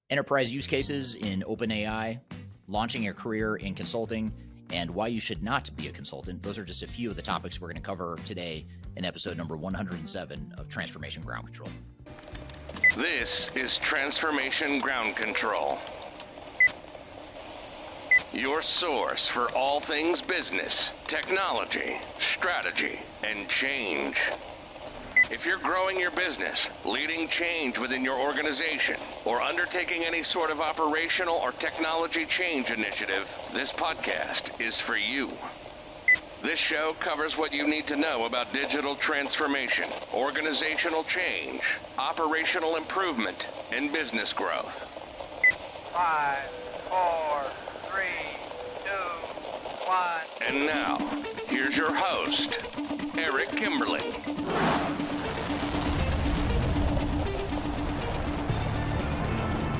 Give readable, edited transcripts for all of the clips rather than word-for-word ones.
enterprise use cases in OpenAI, launching a career in consulting, and why you should not be a consultant. Those are just a few of the topics we're going to cover today in episode number 107 of Transformation Ground Control. This is Transformation Ground Control, your source for all things business, technology, strategy, and change. If you're growing your business, leading change within your organization, or undertaking any sort of operational or technology change initiative, this podcast is for you. This show covers what you need to know about digital transformation, organizational change, operational improvement, and business growth. 5, 4, 3, 2, 1. And now, here's your host, Eric Kimberling.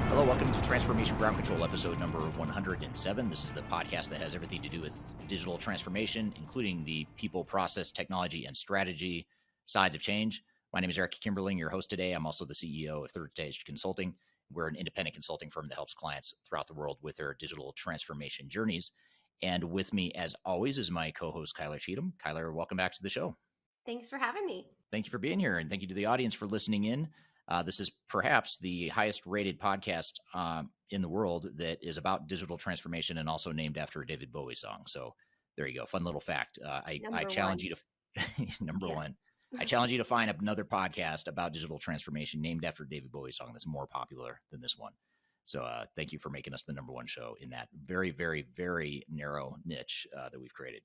Hello, welcome to Transformation Ground Control, episode number 107. This is the podcast that has everything to do with digital transformation, including the people, process, technology, and strategy sides of change. My name is Eric Kimberling, your host today. I'm also the CEO of Third Stage Consulting. We're an independent consulting firm that helps clients throughout the world with their digital transformation journeys. And with me, as always, is my co-host, Cheatham. Kyler, welcome back to the show. Thanks for having me. Thank you for being here, and thank you to the audience for listening in. This is perhaps the highest rated podcast in the world that is about digital transformation and also named after a David Bowie song. So there you go. Fun little fact. I challenge you to number one. I challenge you to find another podcast about digital transformation named after a David Bowie song that's more popular than this one. So thank you for making us the number one show in that very, very, very narrow niche that we've created.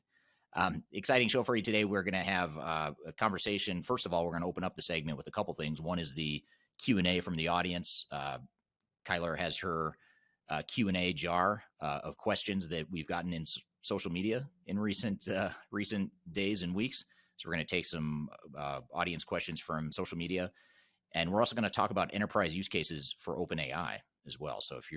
Exciting show for you today. We're going to have a conversation. First of all, we're going to open up the segment with a couple things. One is the Q&A from the audience. Kyler has her Q&A jar of questions that we've gotten in social media in recent days and weeks. So we're going to take some audience questions from social media. And we're also going to talk about enterprise use cases for OpenAI as well. So if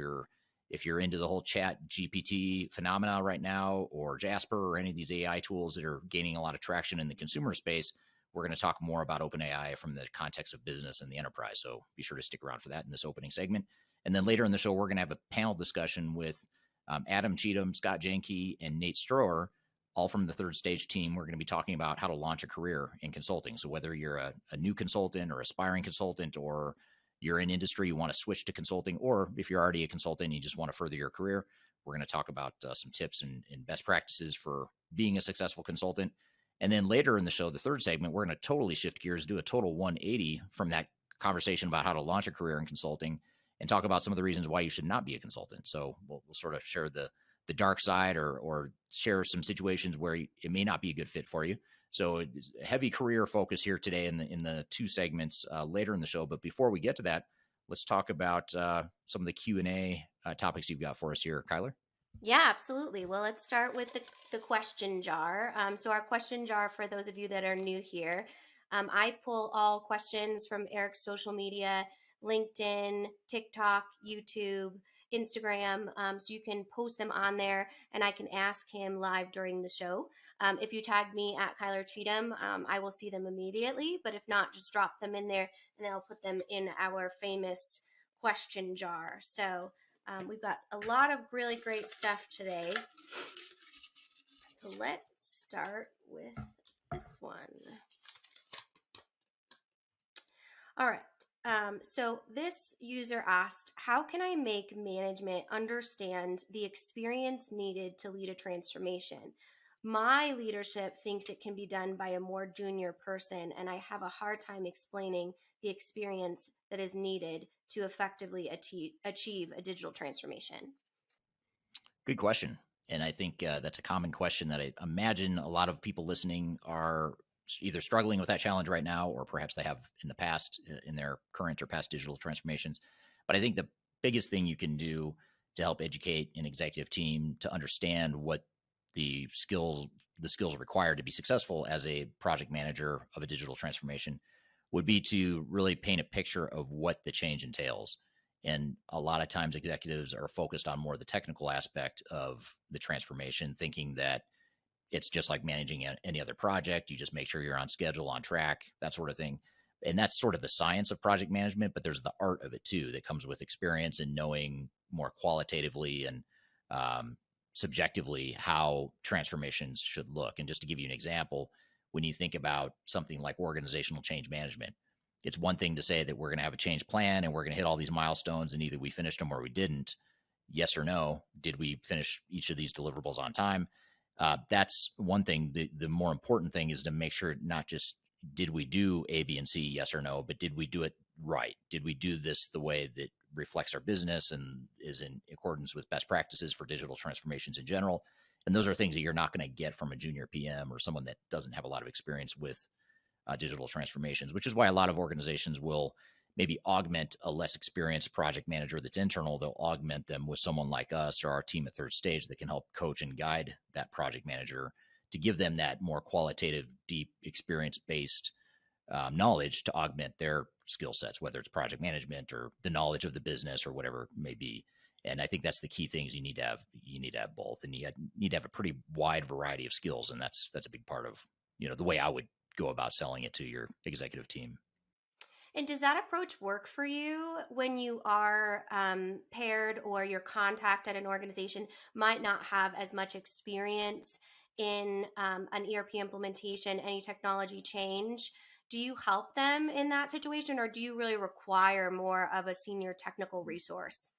you're into the whole chat GPT phenomena right now, or Jasper, or any of these AI tools that are gaining a lot of traction in the consumer space, we're going to talk more about OpenAI from the context of business and the enterprise. So be sure to stick around for that in this opening segment. And then later in the show, we're going to have a panel discussion with Adam Cheatham, Scott Janke, and Nate Stroeher, all from the Third Stage team. We're going to be talking about how to launch a career in consulting. So whether you're a new consultant or aspiring consultant, or you're in industry, you want to switch to consulting, or if you're already a consultant and you just want to further your career, we're going to talk about some tips and best practices for being a successful consultant. And then later in the show, the third segment, we're going to totally shift gears, do a total 180 from that conversation about how to launch a career in consulting, and talk about some of the reasons why you should not be a consultant. So we'll sort of share the dark side, or share some situations where it may not be a good fit for you. So a heavy career focus here today in the two segments later in the show. But before we get to that, let's talk about some of the Q&A topics you've got for us here, Kyler. Yeah, absolutely. Well, let's start with the question jar. So our question jar, for those of you that are new here, I pull all questions from Eric's social media, LinkedIn, TikTok, YouTube, Instagram, so you can post them on there and I can ask him live during the show. If you tag me at Kyler Cheatham, I will see them immediately, but if not, just drop them in there and I'll put them in our famous question jar. So we've got a lot of really great stuff today. So let's start with this one. All right. So this user asked, how can I make management understand the experience needed to lead a transformation? My leadership thinks it can be done by a more junior person, and I have a hard time explaining the experience that is needed to effectively achieve a digital transformation. Good question. And I think that's a common question that I imagine a lot of people listening are either struggling with that challenge right now, or perhaps they have in the past in their current or past digital transformations. But I think the biggest thing you can do to help educate an executive team to understand what the skills required to be successful as a project manager of a digital transformation would be to really paint a picture of what the change entails. And a lot of times executives are focused on more the technical aspect of the transformation, thinking that it's just like managing any other project. You just make sure you're on schedule, on track, that sort of thing. And that's sort of the science of project management, but there's the art of it too that comes with experience and knowing more qualitatively and subjectively how transformations should look. And just to give you an example, when you think about something like organizational change management, it's one thing to say that we're going to have a change plan and we're going to hit all these milestones and either we finished them or we didn't. Yes or no? Did we finish each of these deliverables on time? That's one thing. The more important thing is to make sure not just did we do A, B, and C, yes or no, but did we do it right? Did we do this the way that reflects our business and is in accordance with best practices for digital transformations in general? And those are things that you're not going to get from a junior PM or someone that doesn't have a lot of experience with digital transformations, which is why a lot of organizations will maybe augment a less experienced project manager that's internal. They'll augment them with someone like us or our team at Third Stage that can help coach and guide that project manager to give them that more qualitative, deep, experience-based knowledge to augment their skill sets, whether it's project management or the knowledge of the business or whatever it may be. And I think that's the key things you need to have. You need to have both, and you need to have a pretty wide variety of skills, and that's a big part of the way I would go about selling it to your executive team. And does that approach work for you when you are paired or your contact at an organization might not have as much experience in an ERP implementation, any technology change? Do you help them in that situation, or do you really require more of a senior technical resource?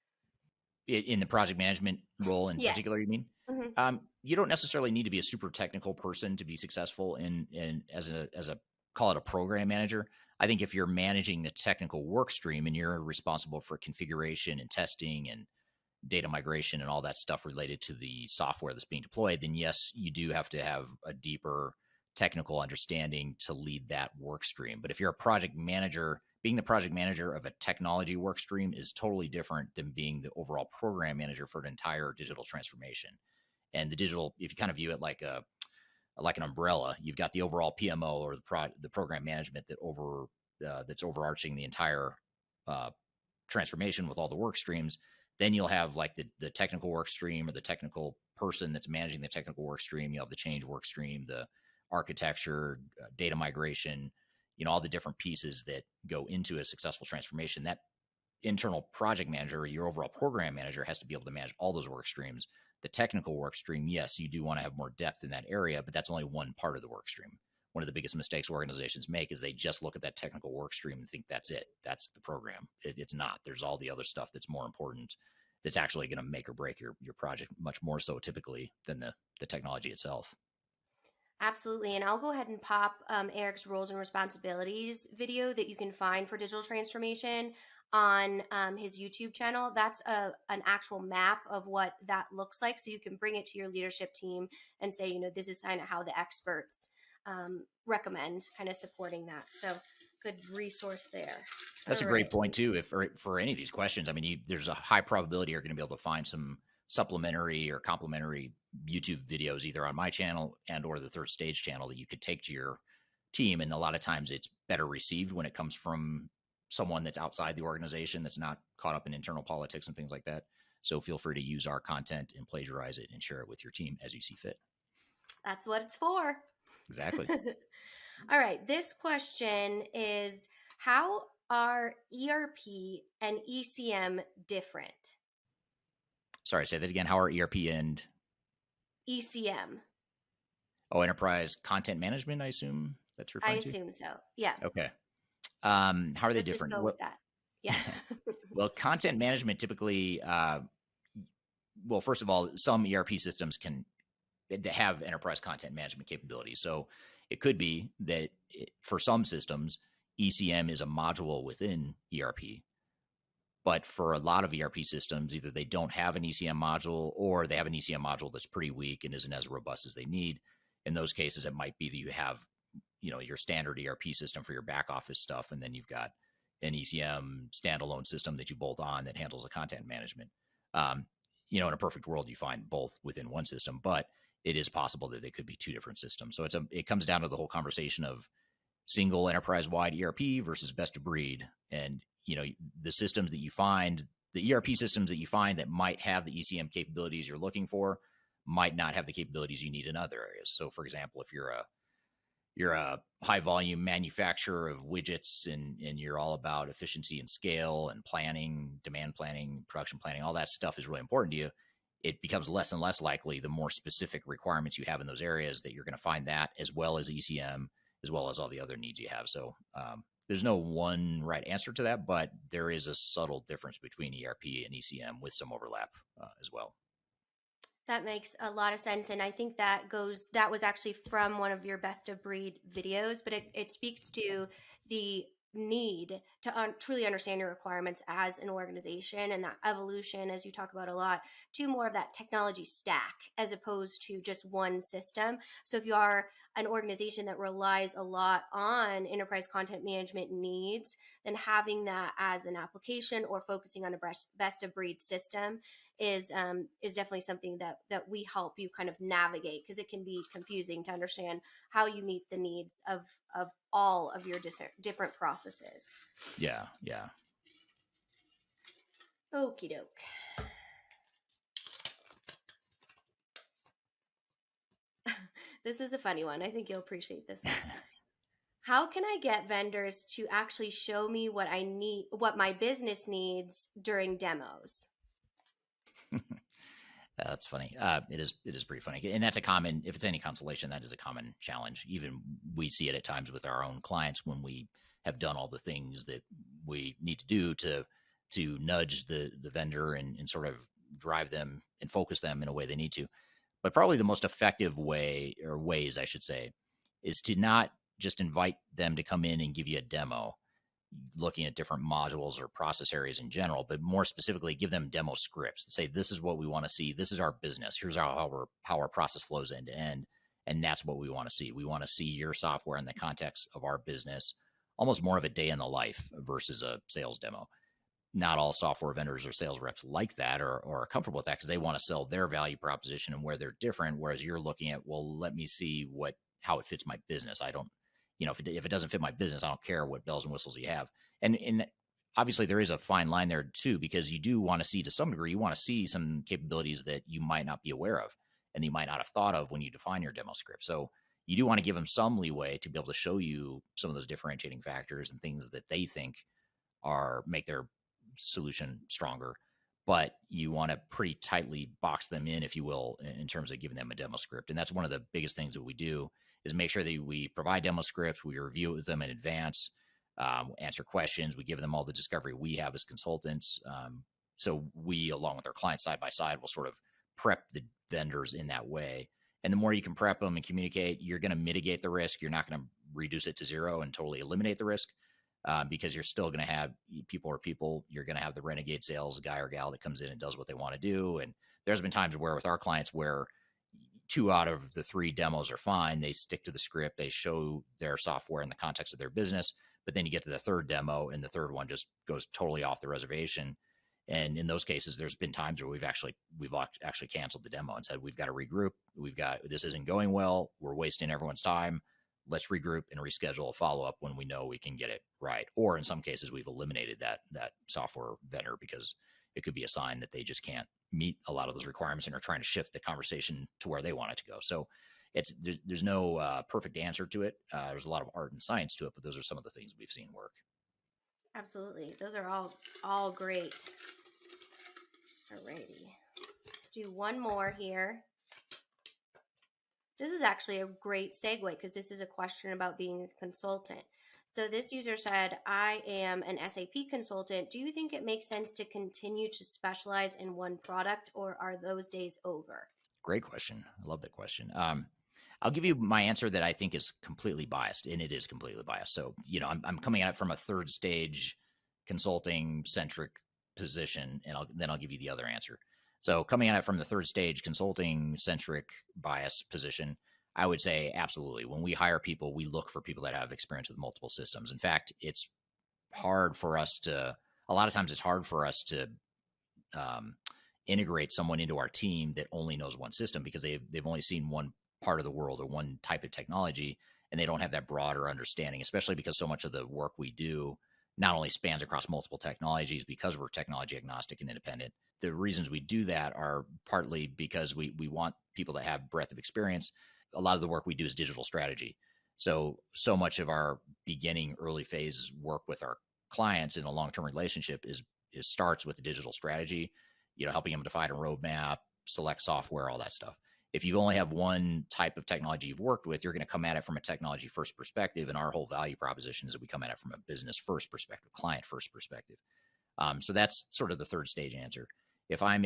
In the project management role in Yes. particular, you mean? Hmm. You don't necessarily need to be a super technical person to be successful in as a call it a program manager. I think if you're managing the technical work stream and you're responsible for configuration and testing and data migration and all that stuff related to the software that's being deployed, then yes, you do have to have a deeper technical understanding to lead that work stream. But if you're a project manager, being the project manager of a technology work stream is totally different than being the overall program manager for an entire digital transformation. And the digital, if you kind of view it like an umbrella, you've got the overall PMO or the program management that's overarching the entire transformation with all the work streams. Then you'll have like the technical work stream or the technical person that's managing the technical work stream. You have the change work stream, the architecture, data migration, all the different pieces that go into a successful transformation. That internal project manager or your overall program manager has to be able to manage all those work streams. The technical work stream, yes, you do want to have more depth in that area, but that's only one part of the work stream. One of the biggest mistakes organizations make is they just look at that technical work stream and think that's it. That's the program. It's not. There's all the other stuff that's more important that's actually going to make or break your project, much more so typically than the technology itself. Absolutely. And I'll go ahead and pop Eric's roles and responsibilities video that you can find for digital transformation on his YouTube channel. That's an actual map of what that looks like. So you can bring it to your leadership team and say, this is kind of how the experts recommend kind of supporting that. So good resource there. That's a great point too. If for any of these questions, I mean, there's a high probability you're going to be able to find some supplementary or complementary YouTube videos either on my channel and or the Third Stage channel that you could take to your team. And a lot of times it's better received when it comes from someone that's outside the organization that's not caught up in internal politics and things like that. So feel free to use our content and plagiarize it and share it with your team as you see fit. That's what it's for. Exactly. All right. This question is, how are ERP and ECM different? Sorry, say that again. How are ERP and ECM? Oh, enterprise content management, I assume that's referring to? I assume so. Yeah. Okay. How are they Let's different? just go with that. Yeah. Well, content management typically, well, first of all, some ERP systems can have enterprise content management capabilities. So it could be that for some systems, ECM is a module within ERP. But for a lot of ERP systems, either they don't have an ECM module or they have an ECM module that's pretty weak and isn't as robust as they need. In those cases, it might be that you have, your standard ERP system for your back office stuff, and then you've got an ECM standalone system that you bolt on that handles the content management. In a perfect world, you find both within one system, but it is possible that they could be two different systems. So it comes down to the whole conversation of single enterprise-wide ERP versus best of breed. And the systems that you find, the ERP systems that you find that might have the ECM capabilities you're looking for might not have the capabilities you need in other areas. So for example, if you're you're a high volume manufacturer of widgets and you're all about efficiency and scale and planning, demand planning, production planning, all that stuff is really important to you. It becomes less and less likely the more specific requirements you have in those areas that you're going to find that, as well as ECM, as well as all the other needs you have. So there's no one right answer to that, but there is a subtle difference between ERP and ECM with some overlap as well. That makes a lot of sense. And I think that was actually from one of your best of breed videos, but it speaks to the need to truly understand your requirements as an organization, and that evolution, as you talk about a lot, to more of that technology stack as opposed to just one system. So if you are an organization that relies a lot on enterprise content management needs, then having that as an application or focusing on a best of breed system is definitely something that we help you kind of navigate, because it can be confusing to understand how you meet the needs of all of your different processes. Yeah. Okie doke. This is a funny one. I think you'll appreciate this one. How can I get vendors to actually show me what I need, what my business needs during demos? That's funny. It is pretty funny, and that's a common. If it's any consolation, that is a common challenge. Even we see it at times with our own clients when we have done all the things that we need to do to nudge the vendor and sort of drive them and focus them in a way they need to. But probably the most effective way, or ways I should say, is to not just invite them to come in and give you a demo, looking at different modules or process areas in general, but more specifically give them demo scripts that say, this is what we want to see. This is our business. Here's how our process flows end to end. And that's what we want to see. We want to see your software in the context of our business, almost more of a day in the life versus a sales demo. Not all software vendors or sales reps like that or are comfortable with that, because they want to sell their value proposition and where they're different. Whereas you're looking at, well, let me see how it fits my business. I don't, if it doesn't fit my business, I don't care what bells and whistles you have. And obviously there is a fine line there too, because you do want to see, to some degree, you want to see some capabilities that you might not be aware of and you might not have thought of when you define your demo script. So you do want to give them some leeway to be able to show you some of those differentiating factors and things that they think make their solution stronger. But you want to pretty tightly box them in, if you will, in terms of giving them a demo script. And that's one of the biggest things that we do, is make sure that we provide demo scripts, we review it with them in advance, answer questions, we give them all the discovery we have as consultants. So we, along with our clients side by side, will sort of prep the vendors in that way. And the more you can prep them and communicate, you're going to mitigate the risk. You're not going to reduce it to zero and totally eliminate the risk, because you're still going to have people. You're going to have the renegade sales guy or gal that comes in and does what they want to do. And there's been times where with our clients where 2 out of the 3 demos are fine. They stick to the script. They show their software in the context of their business. But then you get to the 3rd demo and the 3rd one just goes totally off the reservation. And in those cases, there's been times where we've actually canceled the demo and said, we've got to regroup. This isn't going well. We're wasting everyone's time. Let's regroup and reschedule a follow-up when we know we can get it right. Or in some cases, we've eliminated that software vendor because it could be a sign that they just can't meet a lot of those requirements and are trying to shift the conversation to where they want it to go. So there's no perfect answer to it. There's a lot of art and science to it, but those are some of the things we've seen work. Absolutely. Those are all great. Alrighty. Let's do one more here. This is actually a great segue, because this is a question about being a consultant. So this user said, I am an SAP consultant. Do you think it makes sense to continue to specialize in one product, or are those days over? Great question. I love that question. I'll give you my answer that I think is completely biased, and it is completely biased. So, I'm coming at it from a 3rd stage consulting centric position, and then I'll give you the other answer. So coming at it from the 3rd stage consulting centric bias position, I would say absolutely. When we hire people, we look for people that have experience with multiple systems. In fact, it's hard for us to integrate someone into our team that only knows one system, because they've only seen one part of the world or one type of technology, and they don't have that broader understanding, especially because so much of the work we do not only spans across multiple technologies because we're technology agnostic and independent. The reasons we do that are partly because we want people to have breadth of experience. A lot of the work we do is digital strategy. So much of our beginning early phase work with our clients in a long-term relationship is starts with a digital strategy, helping them define a roadmap, select software, all that stuff. If you only have one type of technology you've worked with, you're going to come at it from a technology first perspective. And our whole value proposition is that we come at it from a business first perspective, client first perspective. So that's sort of the third stage answer. If I'm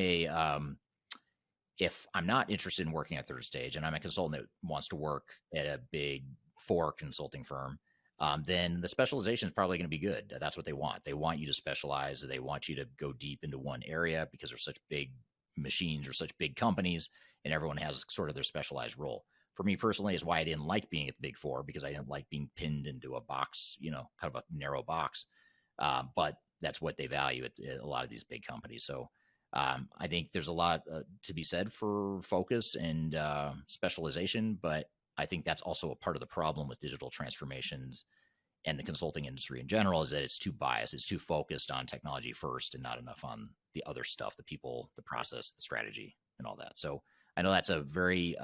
if I'm not interested in working at third stage and I'm a consultant that wants to work at a big four consulting firm, then the specialization is probably going to be good. That's what they want. They want you to specialize. They want you to go deep into one area because they're such big machines or such big companies, and everyone has sort of their specialized role. For me personally, is why I didn't like being at the big four, because I didn't like being pinned into a box, kind of a narrow box. But that's what they value at a lot of these big companies. So I think there's a lot to be said for focus and specialization, but I think that's also a part of the problem with digital transformations and the consulting industry in general, is that it's too biased. It's too focused on technology first and not enough on the other stuff, the people, the process, the strategy, and all that. So I know that's a very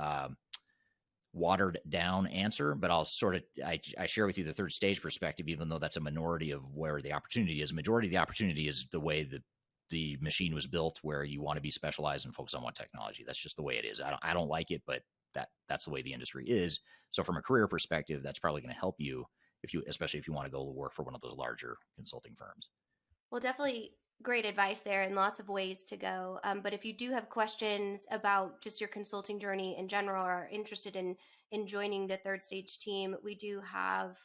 watered down answer, but I'll sort of, I share with you the third stage perspective, even though that's a minority of where the opportunity is. Majority of the opportunity is the way that the machine was built, where you want to be specialized and focus on one technology. That's just the way it is. I don't like it, but that's the way the industry is. So from a career perspective, that's probably going to help you especially if you want to go work for one of those larger consulting firms. Well, definitely great advice there and lots of ways to go. But if you do have questions about just your consulting journey in general, or are interested in joining the third stage team, we do have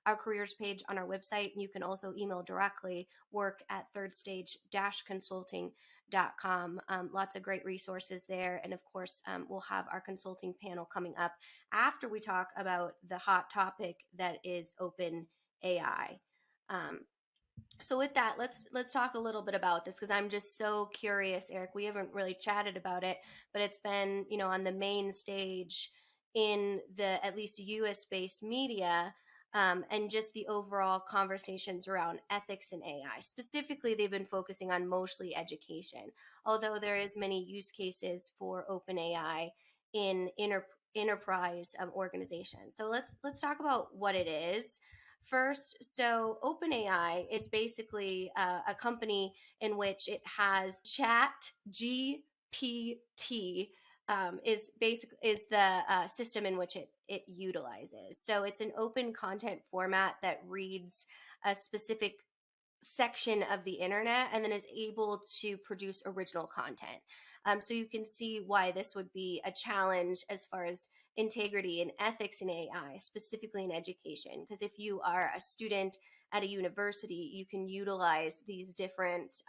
our careers page on our website. And you can also email directly, work@thirdstage-consulting.com. Lots of great resources there. And of course, we'll have our consulting panel coming up after we talk about the hot topic that is open AI. So with that, let's talk a little bit about this, because I'm just so curious, Eric. We haven't really chatted about it, but it's been, on the main stage in the at least US based media, and just the overall conversations around ethics and AI. Specifically, they've been focusing on mostly education, although there is many use cases for OpenAI in enterprise organizations. So let's talk about what it is. First, so OpenAI is basically a company in which it has Chat GPT, is the system in which it utilizes. So it's an open content format that reads a specific section of the internet and then is able to produce original content. So you can see why this would be a challenge as far as integrity and ethics in AI, specifically in education. Because if you are a student at a university, you can utilize these different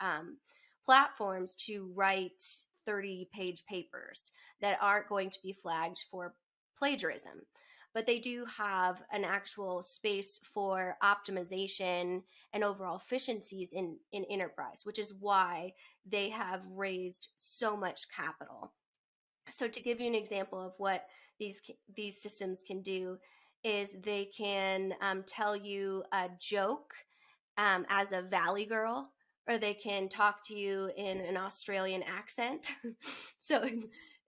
platforms to write 30-page papers that aren't going to be flagged for plagiarism. But they do have an actual space for optimization and overall efficiencies in enterprise, which is why they have raised so much capital. So to give you an example of what these systems can do, is they can tell you a joke as a Valley girl, or they can talk to you in an Australian accent. So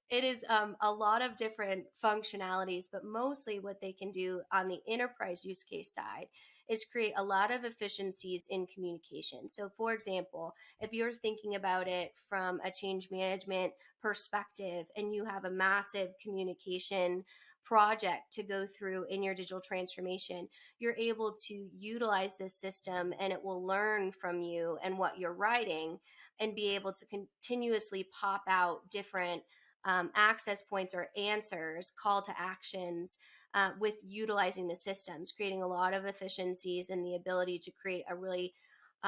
it is a lot of different functionalities, but mostly what they can do on the enterprise use case side is create a lot of efficiencies in communication. So for example, if you're thinking about it from a change management perspective and you have a massive communication project to go through in your digital transformation, you're able to utilize this system and it will learn from you and what you're writing, and be able to continuously pop out different access points or answers, call to actions, with utilizing the systems, creating a lot of efficiencies and the ability to create a really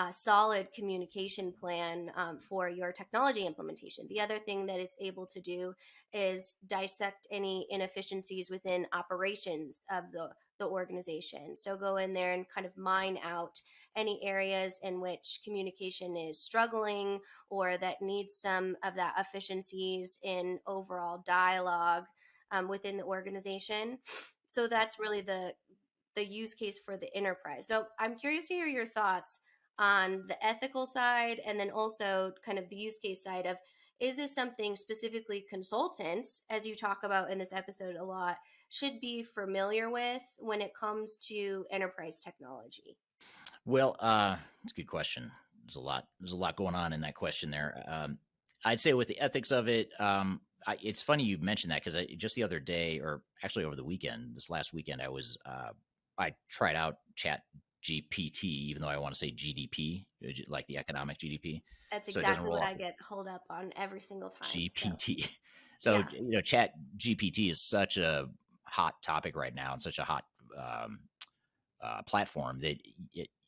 solid communication plan for your technology implementation. The other thing that it's able to do is dissect any inefficiencies within operations of the organization. So go in there and kind of mine out any areas in which communication is struggling, or that needs some of that efficiencies in overall dialogue within the organization. So that's really the use case for the enterprise. So I'm curious to hear your thoughts on the ethical side, and then also kind of the use case side of, is this something specifically consultants, as you talk about in this episode a lot, should be familiar with when it comes to enterprise technology? Well, it's a good question. There's a lot going on in that question there. I'd say with the ethics of it, it's funny you mentioned that because just the other day, or actually over the weekend, this last weekend, I tried out Chat GPT, even though I want to say GDP, like the economic GDP, That's so it doesn't exactly roll what off I get hold up on every single time. So, GPT. So yeah. Chat GPT is such a hot topic right now and such a hot um, platform that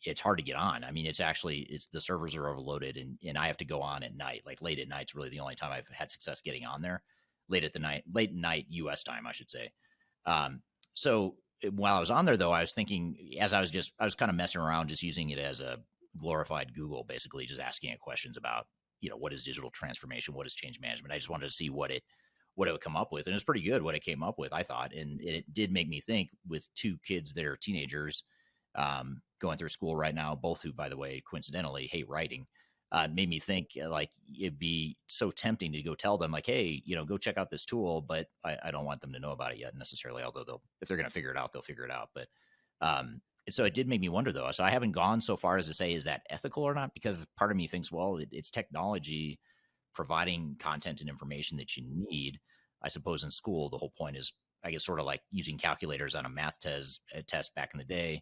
it's hard to get on. I mean, it's the servers are overloaded, and I have to go on at night, like late at night. It's really the only time I've had success getting on there. Late at night U.S. time, I should say. Um, so while I was on there, though, I was thinking as I was kind of messing around, just using it as a glorified Google, basically, just asking it questions about what is digital transformation, what is change management. I just wanted to see what it would come up with, and it's pretty good what it came up with, I thought, and it did make me think with two kids that are teenagers going through school right now, both who, by the way, coincidentally hate writing. Made me think like it'd be so tempting to go tell them like, hey, go check out this tool, but I don't want them to know about it yet necessarily. Although if they're going to figure it out, they'll figure it out. But so it did make me wonder though. So I haven't gone so far as to say is that ethical or not, because part of me thinks, well, it's technology providing content and information that you need. I suppose in school, the whole point is, I guess, sort of like using calculators on a math test back in the day.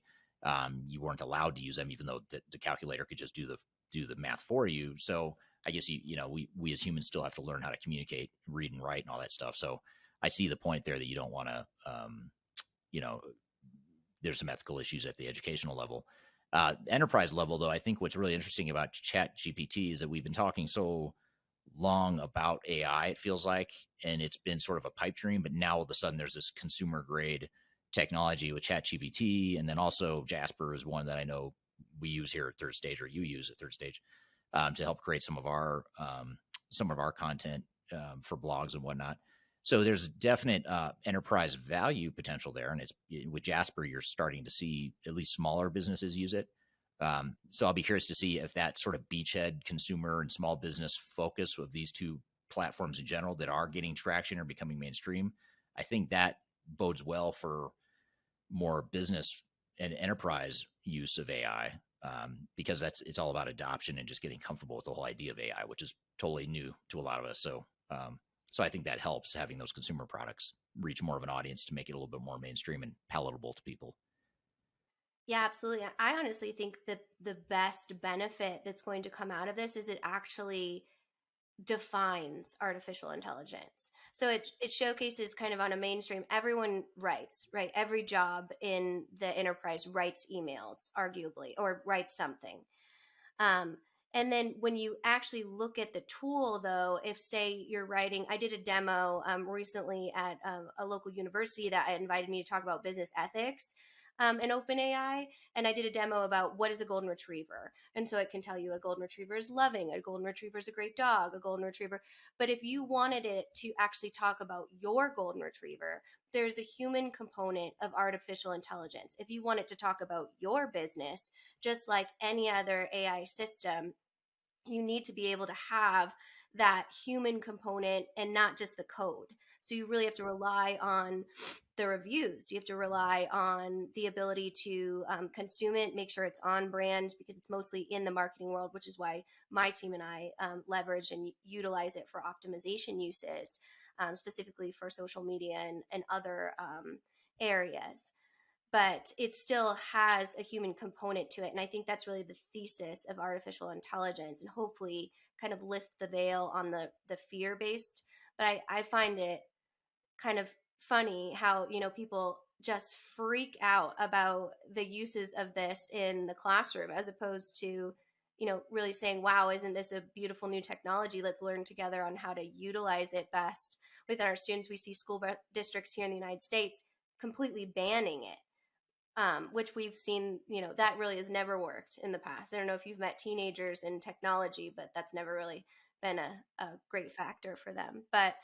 You weren't allowed to use them, even though the calculator could just do the math for you. So I guess we as humans still have to learn how to communicate, read and write, and all that stuff. So I see the point there that you don't want to, you know, there's some ethical issues at the educational level. Enterprise level, though, I think what's really interesting about Chat GPT is that we've been talking so long about AI, it feels like, and it's been sort of a pipe dream, but now all of a sudden there's this consumer grade technology with Chat GPT, and then also Jasper is one that I know we use here at Third Stage, or you use at Third Stage, to help create some of our content for blogs and whatnot. So there's definite enterprise value potential there, and it's with Jasper you're starting to see at least smaller businesses use it. So I'll be curious to see if that sort of beachhead consumer and small business focus of these two platforms in general that are getting traction or becoming mainstream. I think that bodes well for more business and enterprise use of AI, because it's all about adoption and just getting comfortable with the whole idea of AI, which is totally new to a lot of us. So I think that helps having those consumer products reach more of an audience to make it a little bit more mainstream and palatable to people. Yeah, absolutely. I honestly think that the best benefit that's going to come out of this is it actually defines artificial intelligence. So it showcases kind of on a mainstream, everyone writes, right? Every job in the enterprise writes emails, arguably, or writes something. Um, and then when you actually look at the tool, though, if say you're writing, I did a demo recently at a local university that invited me to talk about business ethics in OpenAI, and I did a demo about what is a golden retriever, and so it can tell you a golden retriever is loving, a golden retriever is a great dog, a golden retriever. But if you wanted it to actually talk about your golden retriever, there's a human component of artificial intelligence. If you want it to talk about your business, just like any other AI system, you need to be able to have that human component and not just the code. So you really have to rely on the reviews. You have to rely on the ability to consume it, make sure it's on brand, because it's mostly in the marketing world, which is why my team and I leverage and utilize it for optimization uses, specifically for social media and other areas. But it still has a human component to it. And I think that's really the thesis of artificial intelligence, and hopefully kind of lift the veil on the fear based. But I find it kind of funny how, people just freak out about the uses of this in the classroom, as opposed to, really saying, wow, isn't this a beautiful new technology? Let's learn together on how to utilize it best within our students. We see school districts here in the United States completely banning it, which we've seen, that really has never worked in the past. I don't know if you've met teenagers in technology, but that's never really been a great factor for them. But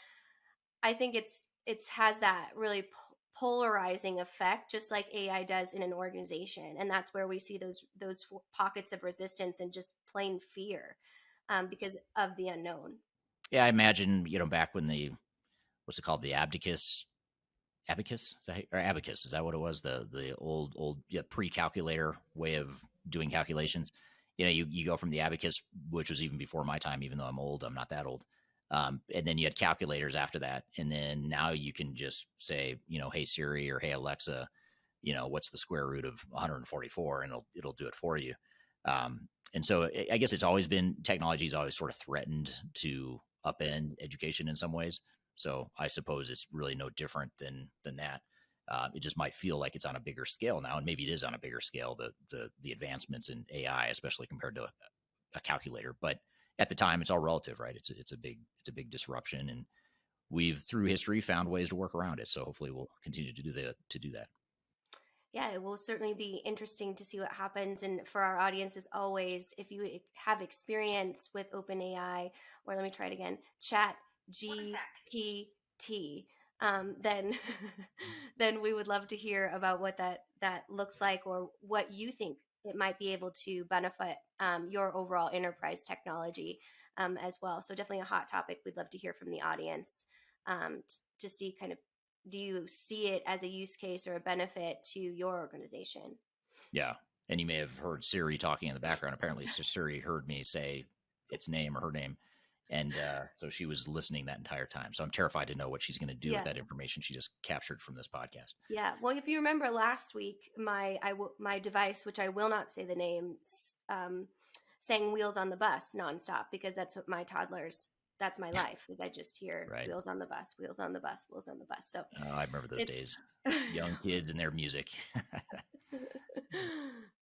I think it's has that really polarizing effect, just like AI does in an organization. And that's where we see those pockets of resistance and just plain fear, because of the unknown. Yeah, I imagine, back when what's it called, the abacus Abacus, or Abacus, is that what it was? The old pre-calculator way of doing calculations. You go from the Abacus, which was even before my time, even though I'm old, I'm not that old. And then you had calculators after that, and then now you can just say, hey Siri or hey Alexa, what's the square root of 144, and it'll do it for you. And so I guess it's always been, technology's always sort of threatened to upend education in some ways. So I suppose it's really no different than that. It just might feel like it's on a bigger scale now, and maybe it is on a bigger scale, the advancements in AI, especially compared to a calculator. But at the time, it's all relative, right? It's a big disruption, and we've through history found ways to work around it. So hopefully, we'll continue to do that. Yeah, it will certainly be interesting to see what happens. And for our audience, as always, if you have experience with OpenAI, or let me try it again, Chat GPT, then then we would love to hear about what that looks like, or what you think it might be able to benefit your overall enterprise technology as well. So definitely a hot topic. We'd love to hear from the audience to see kind of, do you see it as a use case or a benefit to your organization? Yeah. And you may have heard Siri talking in the background. Apparently, Siri heard me say its name or her name. And so she was listening that entire time. So I'm terrified to know what she's going to do with that information she just captured from this podcast. Yeah. Well, if you remember last week, my device, which I will not say the name, sang "Wheels on the Bus" nonstop, because that's what my toddlers, that's my life, is I just hear Right. wheels on the bus, wheels on the bus, wheels on the bus. So I remember those days. Young kids and their music.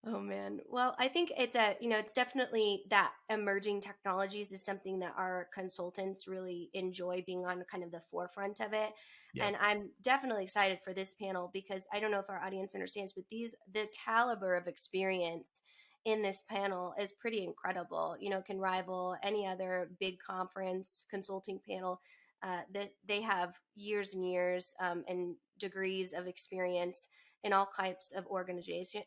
Oh man. Well, I think it's definitely that emerging technologies is something that our consultants really enjoy being on kind of the forefront of it. Yep. And I'm definitely excited for this panel, because I don't know if our audience understands, but the caliber of experience in this panel is pretty incredible. It can rival any other big conference consulting panel. They have years and years and degrees of experience in all types of organizations.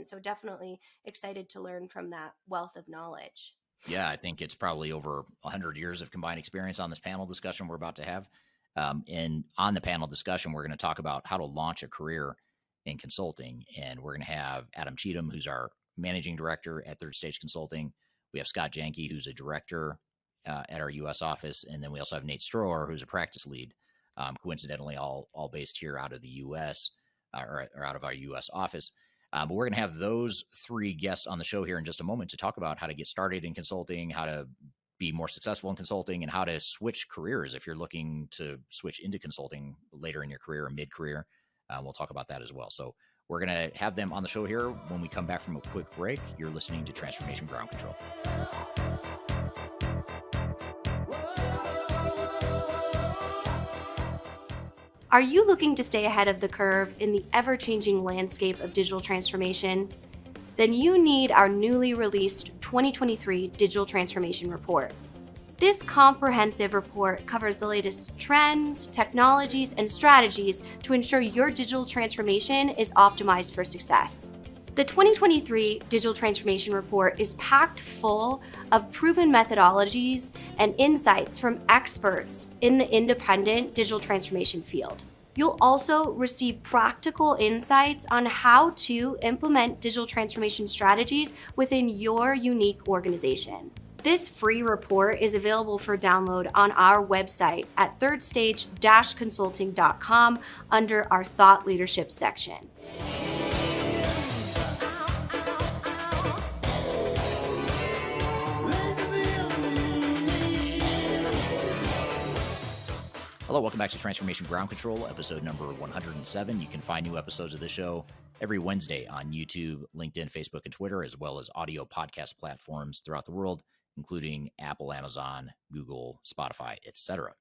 So definitely excited to learn from that wealth of knowledge. Yeah, I think it's probably over 100 years of combined experience on this panel discussion we're about to have. And on the panel discussion, we're going to talk about how to launch a career in consulting. And we're going to have Adam Cheatham, who's our managing director at Third Stage Consulting. We have Scott Janke, who's a director at our U.S. office. And then we also have Nate Stroeher, who's a practice lead, coincidentally all based here out of the U.S. Or out of our U.S. office. But we're going to have those three guests on the show here in just a moment to talk about how to get started in consulting, how to be more successful in consulting, and how to switch careers if you're looking to switch into consulting later in your career or mid-career. We'll talk about that as well. So we're going to have them on the show here when we come back from a quick break. You're listening to Transformation Ground Control. Are you looking to stay ahead of the curve in the ever-changing landscape of digital transformation? Then you need our newly released 2023 Digital Transformation Report. This comprehensive report covers the latest trends, technologies, and strategies to ensure your digital transformation is optimized for success. The 2023 Digital Transformation Report is packed full of proven methodologies and insights from experts in the independent digital transformation field. You'll also receive practical insights on how to implement digital transformation strategies within your unique organization. This free report is available for download on our website at thirdstage-consulting.com under our Thought Leadership section. Hello, welcome back to Transformation Ground Control, episode number 107. You can find new episodes of the show every Wednesday on YouTube, LinkedIn, Facebook, and Twitter, as well as audio podcast platforms throughout the world, including Apple, Amazon, Google, Spotify, etc.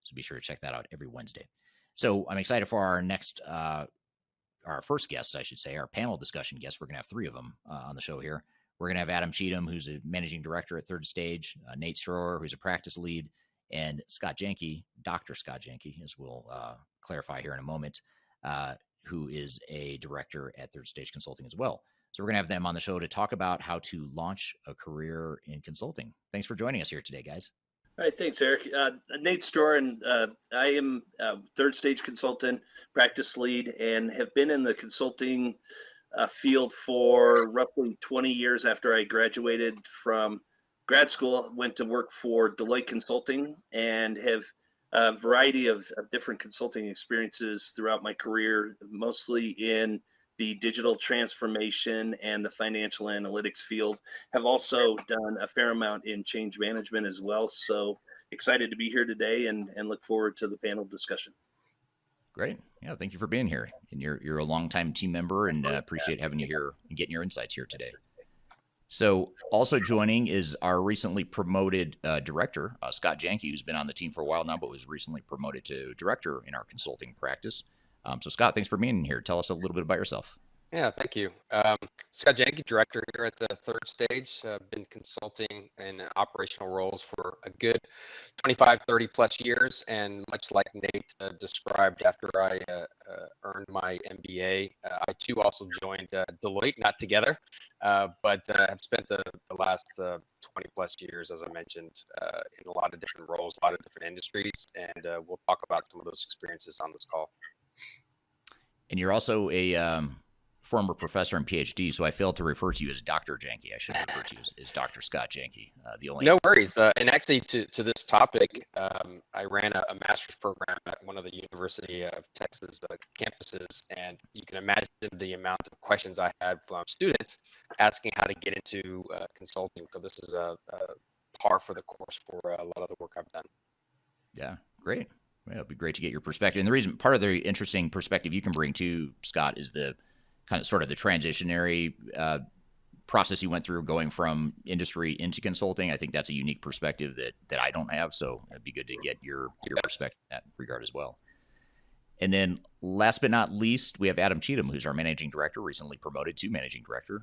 So be sure to check that out every Wednesday. So I'm excited for our next, our first guest, I should say, our panel discussion guest. We're going to have three of them on the show here. We're going to have Adam Cheatham, who's a managing director at Third Stage, Nate Stroeher, who's a practice lead, and Scott Janke, Dr. Scott Janke, as we'll clarify here in a moment, who is a director at Third Stage Consulting as well. So we're going to have them on the show to talk about how to launch a career in consulting. Thanks for joining us here today, guys. All right, thanks, Eric. Nate Stroeher, and I am a third stage consultant, practice lead, and have been in the consulting field for roughly 20 years. After I graduated from grad school, went to work for Deloitte Consulting and have a variety of different consulting experiences throughout my career, mostly in the digital transformation and the financial analytics field. Have also done a fair amount in change management as well. So excited to be here today and look forward to the panel discussion. Great. Yeah, thank you for being here. And you're a longtime team member, and appreciate having you here and getting your insights here today. So, also joining is our recently promoted director, Scott Janke, who's been on the team for a while now, but was recently promoted to director in our consulting practice. So, Scott, thanks for being here. Tell us a little bit about yourself. Yeah, thank you. Scott Janke, director here at the third stage. Been consulting in operational roles for a good 25, 30 plus years. And much like Nate described, after I earned my MBA, I too also joined Deloitte, not together, but have spent the last 20 plus years, as I mentioned, in a lot of different roles, a lot of different industries. And we'll talk about some of those experiences on this call. And you're also a former professor and PhD, so I failed to refer to you as Dr. Janke. I should refer to you as Dr. Scott Janke. No worries. And actually, to this topic, I ran a master's program at one of the University of Texas campuses, and you can imagine the amount of questions I had from students asking how to get into consulting. So this is a par for the course for a lot of the work I've done. Yeah, great. Well, it'd be great to get your perspective. And the reason, part of the interesting perspective you can bring too, Scott, is the kind of sort of the transitionary process you went through going from industry into consulting. I think that's a unique perspective that I don't have. So it'd be good to get your perspective in that regard as well. And then last but not least, we have Adam Cheatham, who's our managing director, recently promoted to managing director,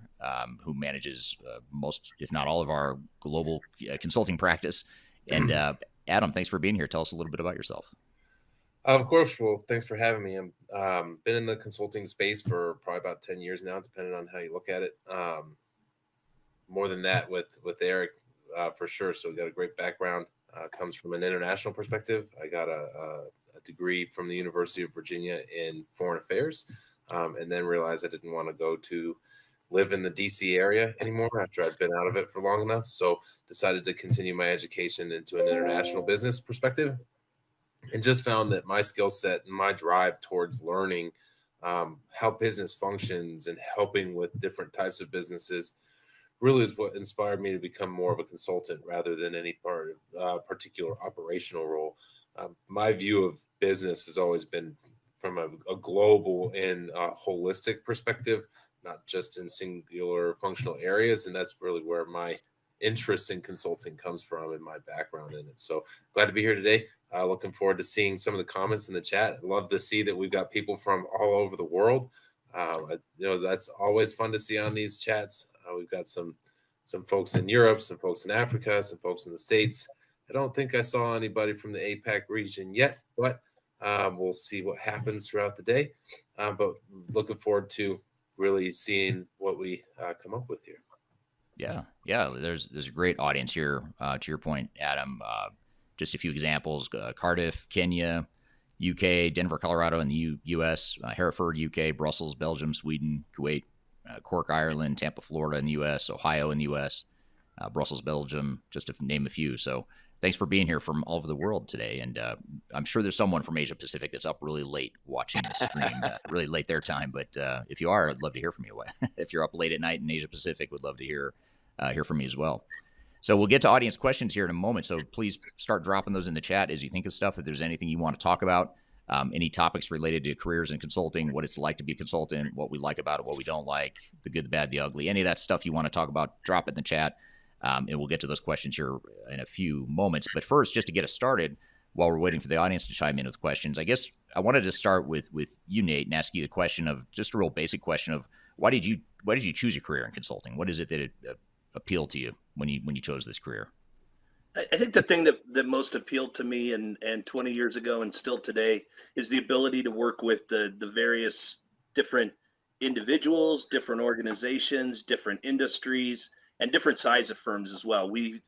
who manages most, if not all, of our global consulting practice. And Adam, thanks for being here. Tell us a little bit about yourself. Of course. Well, thanks for having me. I've been in the consulting space for probably about 10 years now, depending on how you look at it. More than that with Eric, for sure. So we got a great background. Comes from an international perspective. I got a degree from the University of Virginia in foreign affairs, and then realized I didn't want to go to live in the DC area anymore after I'd been out of it for long enough. So decided to continue my education into an international business perspective. And just found that my skill set and my drive towards learning how business functions and helping with different types of businesses really is what inspired me to become more of a consultant rather than any particular operational role. My view of business has always been from a global and holistic perspective, not just in singular functional areas. And that's really where my interest in consulting comes from and my background in it. So glad to be here today. Looking forward to seeing some of the comments in the chat. I love to see that we've got people from all over the world. That's always fun to see on these chats. We've got some folks in Europe, some folks in Africa, some folks in the States. I don't think I saw anybody from the APAC region yet, but we'll see what happens throughout the day. But looking forward to really seeing what we come up with here. Yeah. There's a great audience here. To your point, Adam, just a few examples: Cardiff, Kenya, UK, Denver, Colorado, in the U.S., Hereford, UK, Brussels, Belgium, Sweden, Kuwait, Cork, Ireland, Tampa, Florida, in the U.S., Ohio, in the U.S., Brussels, Belgium, just to name a few. So thanks for being here from all over the world today. And I'm sure there's someone from Asia Pacific that's up really late watching the stream, really late their time. But if you are, I'd love to hear from you. If you're up late at night in Asia Pacific, would love to hear from you as well. So we'll get to audience questions here in a moment. So please start dropping those in the chat as you think of stuff. If there's anything you want to talk about, any topics related to careers in consulting, what it's like to be a consultant, what we like about it, what we don't like, the good, the bad, the ugly, any of that stuff you want to talk about, drop it in the chat. And we'll get to those questions here in a few moments. But first, just to get us started, while we're waiting for the audience to chime in with questions, I guess I wanted to start with you, Nate, and ask you the question of just a real basic question of why did you choose a career in consulting? What is it that appealed to you when you chose this career? I think the thing that most appealed to me and 20 years ago and still today is the ability to work with the various different individuals, different organizations, different industries, and different size of firms as well. We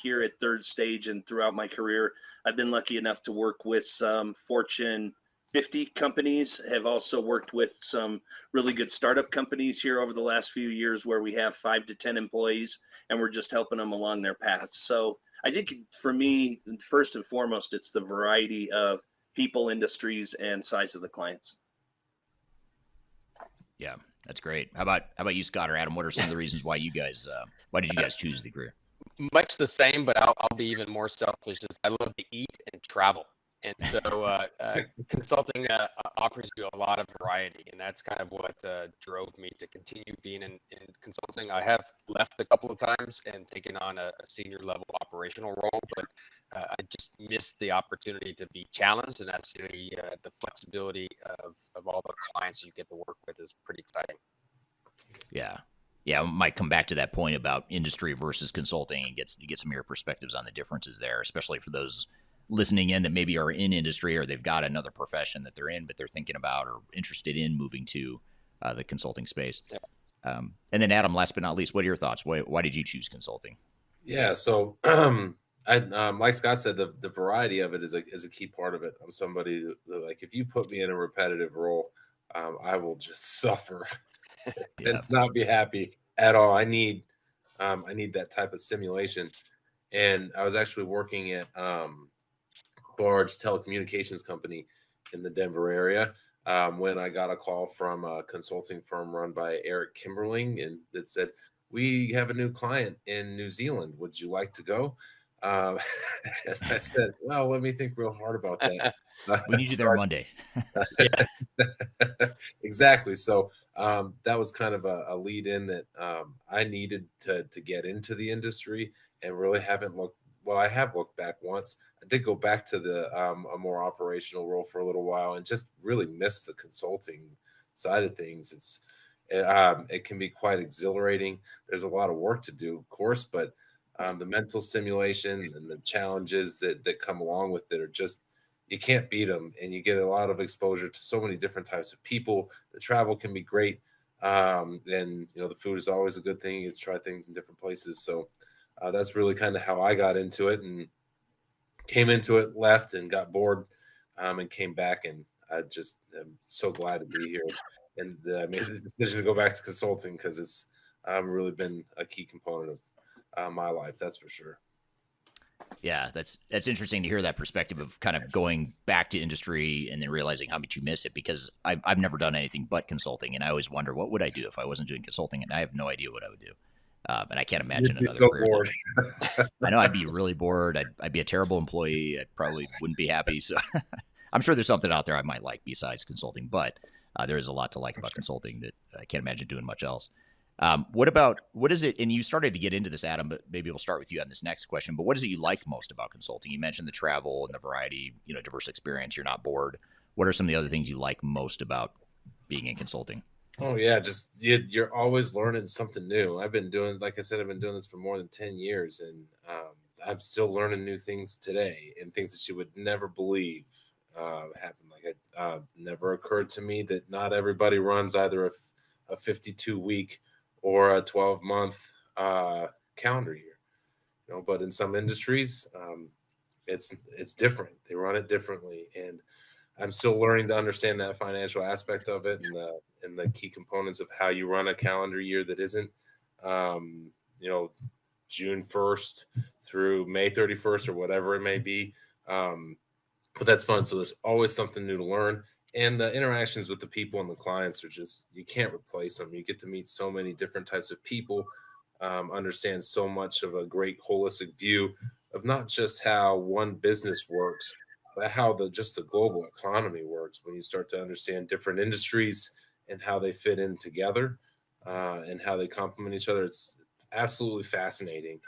here at Third Stage and throughout my career, I've been lucky enough to work with some Fortune 50 companies, have also worked with some really good startup companies here over the last few years where we have 5 to 10 employees and we're just helping them along their paths. So I think for me, first and foremost, it's the variety of people, industries, and size of the clients. Yeah, that's great. How about you, Scott or Adam? What are some of the reasons why you guys why did you guys choose the career? Much the same, but I'll be even more selfish. Is I love to eat and travel, and so consulting offers you a lot of variety, and that's kind of what drove me to continue being in consulting. I have left a couple of times and taken on a senior level operational role, but I just missed the opportunity to be challenged, and that's the flexibility of all the clients you get to work with is pretty exciting. Yeah. Yeah, I might come back to that point about industry versus consulting and get some of your perspectives on the differences there, especially for those listening in that maybe are in industry or they've got another profession that they're in, but they're thinking about or interested in moving to the consulting space. Yeah. And then Adam, last but not least, what are your thoughts? Why did you choose consulting? Yeah, so like Scott said, the variety of it is a key part of it. I'm somebody that, like, if you put me in a repetitive role, I will just suffer and not be happy at all. I need that type of stimulation. And I was actually working at large telecommunications company in the Denver area when I got a call from a consulting firm run by Kimberling, and it said, "We have a new client in New Zealand. Would you like to go?" And I said, "Well, let me think real hard about that." We need you there Monday. Exactly. So that was kind of a lead in that I needed to get into the industry, and really haven't looked. Well, I have looked back once. I did go back to the a more operational role for a little while, and just really missed the consulting side of things. It can be quite exhilarating. There's a lot of work to do, of course, but the mental stimulation and the challenges that come along with it are just, you can't beat them, and you get a lot of exposure to so many different types of people. The travel can be great, and the food is always a good thing. You get to try things in different places. So that's really kind of how I got into it, and came into it, left, and got bored, and came back. And I just am so glad to be here. And I made the decision to go back to consulting because it's really been a key component of my life. That's for sure. Yeah, that's interesting to hear that perspective of kind of going back to industry and then realizing how much you miss it, because I've never done anything but consulting, and I always wonder what would I do if I wasn't doing consulting, and I have no idea what I would do. And I can't imagine You'd be another so career. bored. I know I'd be really bored. I'd be a terrible employee. I probably wouldn't be happy. So I'm sure there's something out there I might like besides consulting, but there is a lot to like about consulting that I can't imagine doing much else. What is it? And you started to get into this, Adam, but maybe we'll start with you on this next question. But what is it you like most about consulting? You mentioned the travel and the variety, diverse experience. You're not bored. What are some of the other things you like most about being in consulting? Oh yeah, just you're always learning something new. I've been doing, like I said, I've been doing this for more than 10 years, and I'm still learning new things today, and things that you would never believe happen. Like it never occurred to me that not everybody runs either a 52-week or a 12-month calendar year. But in some industries, it's different. They run it differently, and I'm still learning to understand that financial aspect of it, and the key components of how you run a calendar year that isn't, June 1st through May 31st or whatever it may be. But that's fun. So there's always something new to learn, and the interactions with the people and the clients are just, you can't replace them. You get to meet so many different types of people, understand so much of a great holistic view of not just how one business works, but how the global economy works, when you start to understand different industries and how they fit in together, and how they complement each other. It's absolutely fascinating.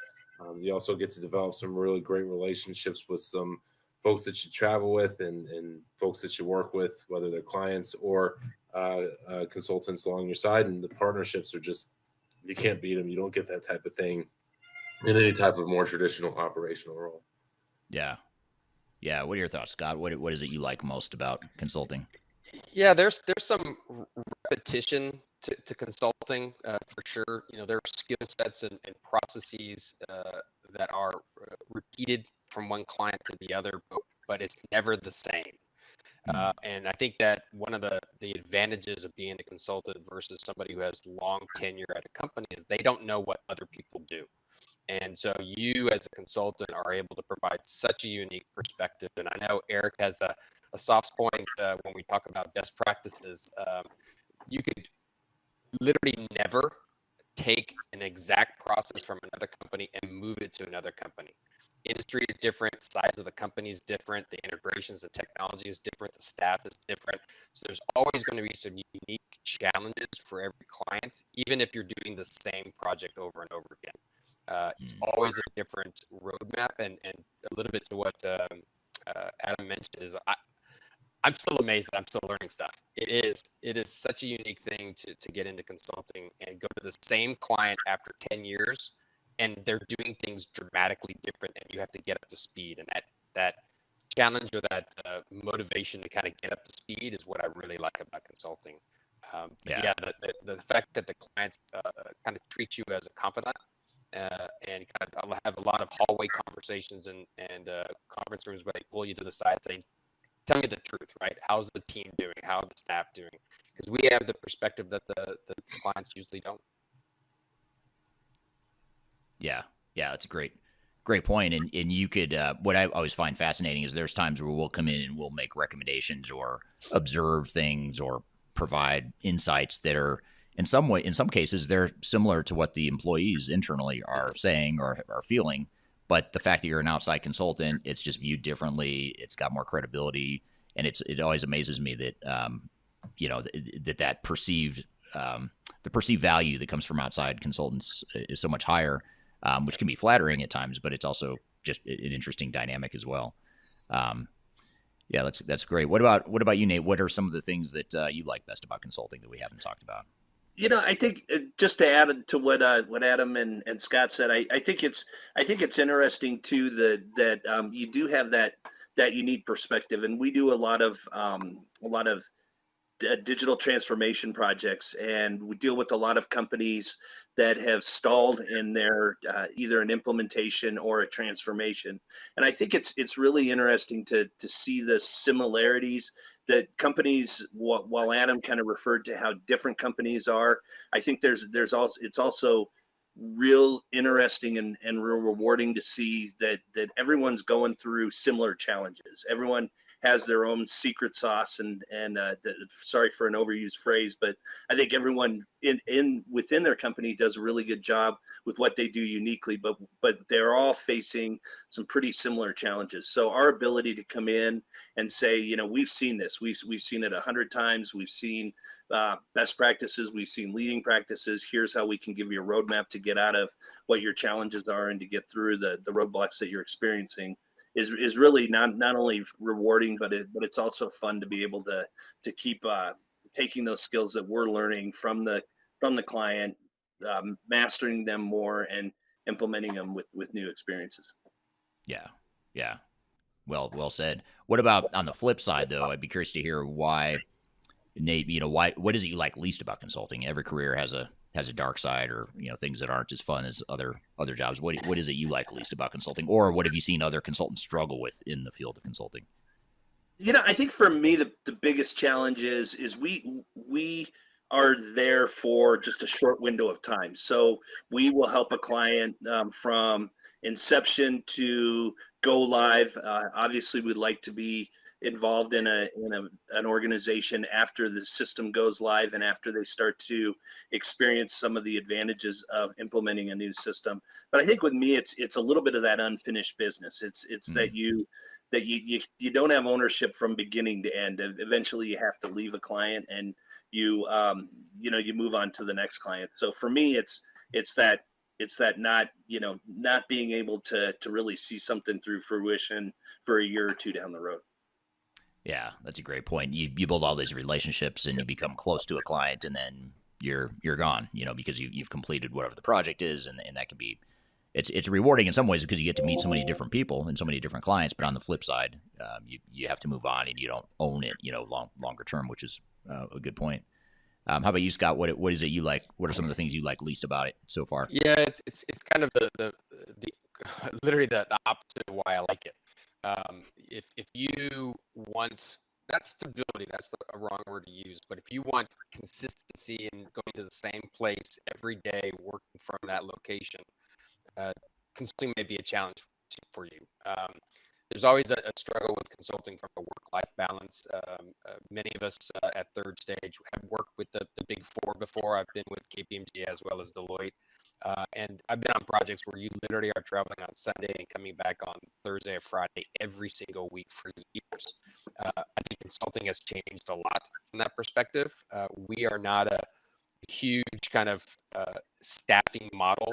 You also get to develop some really great relationships with some folks that you travel with, and folks that you work with, whether they're clients or consultants along your side. And the partnerships are just, you can't beat them. You don't get that type of thing in any type of more traditional operational role. Yeah. Yeah. What are your thoughts, Scott? What is it you like most about consulting? Yeah, there's some repetition to consulting, for sure. There are skill sets and processes that are repeated from one client to the other, but it's never the same. And I think that one of the advantages of being a consultant versus somebody who has long tenure at a company is they don't know what other people do. And so you as a consultant are able to provide such a unique perspective. And I know Eric has a soft point when we talk about best practices. You could literally never take an exact process from another company and move it to another company. Industry is different, size of the company is different, the integrations, the technology is different, the staff is different. So there's always going to be some unique challenges for every client, even if you're doing the same project over and over again. It's always a different roadmap, and a little bit to what Adam mentioned is I'm still amazed that I'm still learning stuff. It is such a unique thing to get into consulting and go to the same client after 10 years, and they're doing things dramatically different, and you have to get up to speed. And that challenge or that motivation to kind of get up to speed is what I really like about consulting. The fact that the clients kind of treat you as a confidant, and kind of have a lot of hallway conversations and conference rooms where they pull you to the side saying, tell me the truth, right? How's the team doing? How are the staff doing? Because we have the perspective that the clients usually don't. Yeah, that's a great point. And you could, what I always find fascinating is there's times where we'll come in and we'll make recommendations or observe things or provide insights that are in some cases, they're similar to what the employees internally are saying or are feeling. But the fact that you're an outside consultant, it's just viewed differently. It's got more credibility, and it always amazes me that that perceived the perceived value that comes from outside consultants is so much higher, which can be flattering at times, but it's also just an interesting dynamic as well. That's great. What about you, Nate? What are some of the things that you like best about consulting that we haven't talked about? I think just to add to what Adam and Scott said, I think it's interesting too that you do have that unique perspective, and we do a lot of digital transformation projects, and we deal with a lot of companies that have stalled in their either an implementation or a transformation. And I think it's really interesting to see the similarities that companies, while Adam kind of referred to how different companies are, I think it's also real interesting and real rewarding to see that everyone's going through similar challenges. Everyone has their own secret sauce, and sorry for an overused phrase, but I think everyone within their company does a really good job with what they do uniquely, but they're all facing some pretty similar challenges. So our ability to come in and say, we've seen this, we've seen it 100 times, we've seen best practices, we've seen leading practices. Here's how we can give you a roadmap to get out of what your challenges are and to get through the roadblocks that you're experiencing is really not only rewarding, but it's also fun to be able to keep taking those skills that we're learning from the client, mastering them more and implementing them with new experiences. Yeah. Well said. What about on the flip side, though? I'd be curious to hear why, Nate. What is it you like least about consulting? Every career has a dark side, or things that aren't as fun as other jobs. What is it you like least about consulting, or what have you seen other consultants struggle with in the field of consulting? I think for me the biggest challenge is we are there for just a short window of time. So we will help a client from inception to go live. Obviously, we'd like to be involved in an organization after the system goes live and after they start to experience some of the advantages of implementing a new system. But I think with me, it's a little bit of that unfinished business. It's that you don't have ownership from beginning to end. And eventually, you have to leave a client and you move on to the next client. So for me, it's that not being able to really see something through fruition for a year or two down the road. Yeah, that's a great point. You build all these relationships and you become close to a client, and then you're gone, because you've completed whatever the project is, and that can be it's rewarding in some ways because you get to meet so many different people and so many different clients. But on the flip side, you have to move on and you don't own it, longer term, which is a good point. How about you, Scott? What is it you like? What are some of the things you like least about it so far? Yeah, it's kind of the literally the opposite of why I like it. If you want not stability, that's a wrong word to use, but if you want consistency and going to the same place every day, working from that location, uh, consulting may be a challenge for you. There's always a struggle with consulting from a work-life balance. Many of us at Third Stage have worked with the Big Four before. I've been with KPMG as well as Deloitte. And I've been on projects where you literally are traveling on Sunday and coming back on Thursday or Friday every single week for years. I think consulting has changed a lot from that perspective. We are not a huge kind of staffing model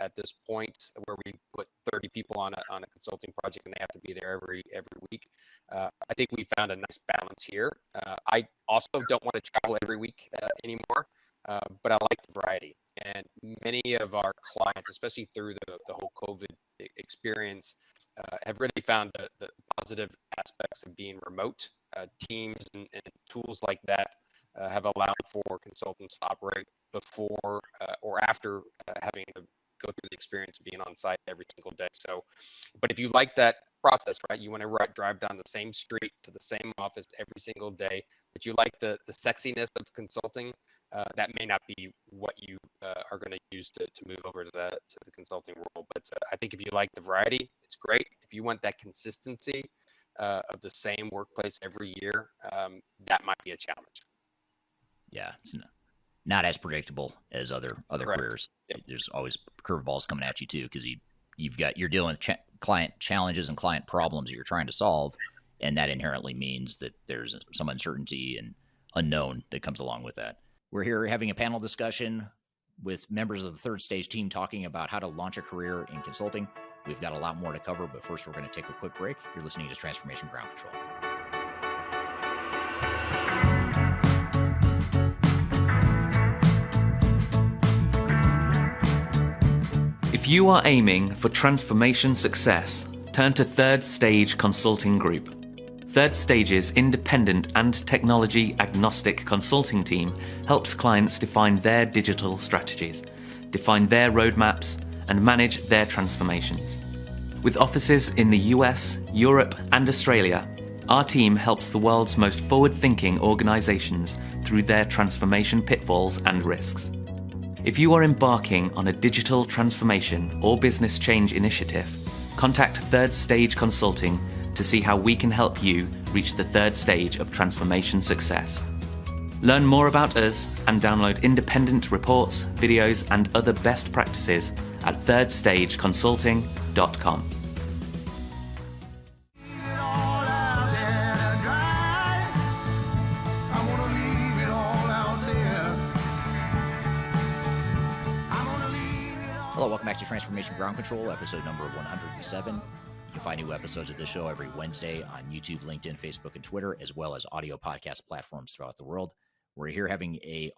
at this point where we put 30 people on a consulting project and they have to be there every week. I think we found a nice balance here. I also don't want to travel every week anymore, but I like the variety. And many of our clients, especially through the whole COVID experience, have really found the positive aspects of being remote. Teams and tools like that have allowed for consultants to operate before or after having to go through the experience of being on site every single day. So, but if you like that process, right, you want to drive down the same street to the same office every single day, but you like the sexiness of consulting, that may not be what you are going to use to move over to the consulting world. But I think if you like the variety, it's great. If you want that consistency of the same workplace every year, that might be a challenge. Yeah, it's not as predictable as other Correct. careers. Yep. There's always curveballs coming at you too, because you're dealing with client challenges and client problems that you're trying to solve, and that inherently means that there's some uncertainty and unknown that comes along with that. We're here having a panel discussion with members of the Third Stage team talking about how to launch a career in consulting. We've got a lot more to cover, but first we're going to take a quick break. You're listening to Transformation Ground Control. If you are aiming for transformation success, turn to Third Stage Consulting Group. Third Stage's independent and technology agnostic consulting team helps clients define their digital strategies, define their roadmaps, and manage their transformations. With offices in the US, Europe, and Australia, our team helps the world's most forward-thinking organizations through their transformation pitfalls and risks. If you are embarking on a digital transformation or business change initiative, contact Third Stage Consulting to see how we can help you reach the third stage of transformation success. Learn more about us and download independent reports, videos, and other best practices at thirdstageconsulting.com. Hello, welcome back to Transformation Ground Control, episode number 107. You can find new episodes of this show every Wednesday on YouTube, LinkedIn, Facebook, and Twitter, as well as audio podcast platforms throughout the world. We're here having a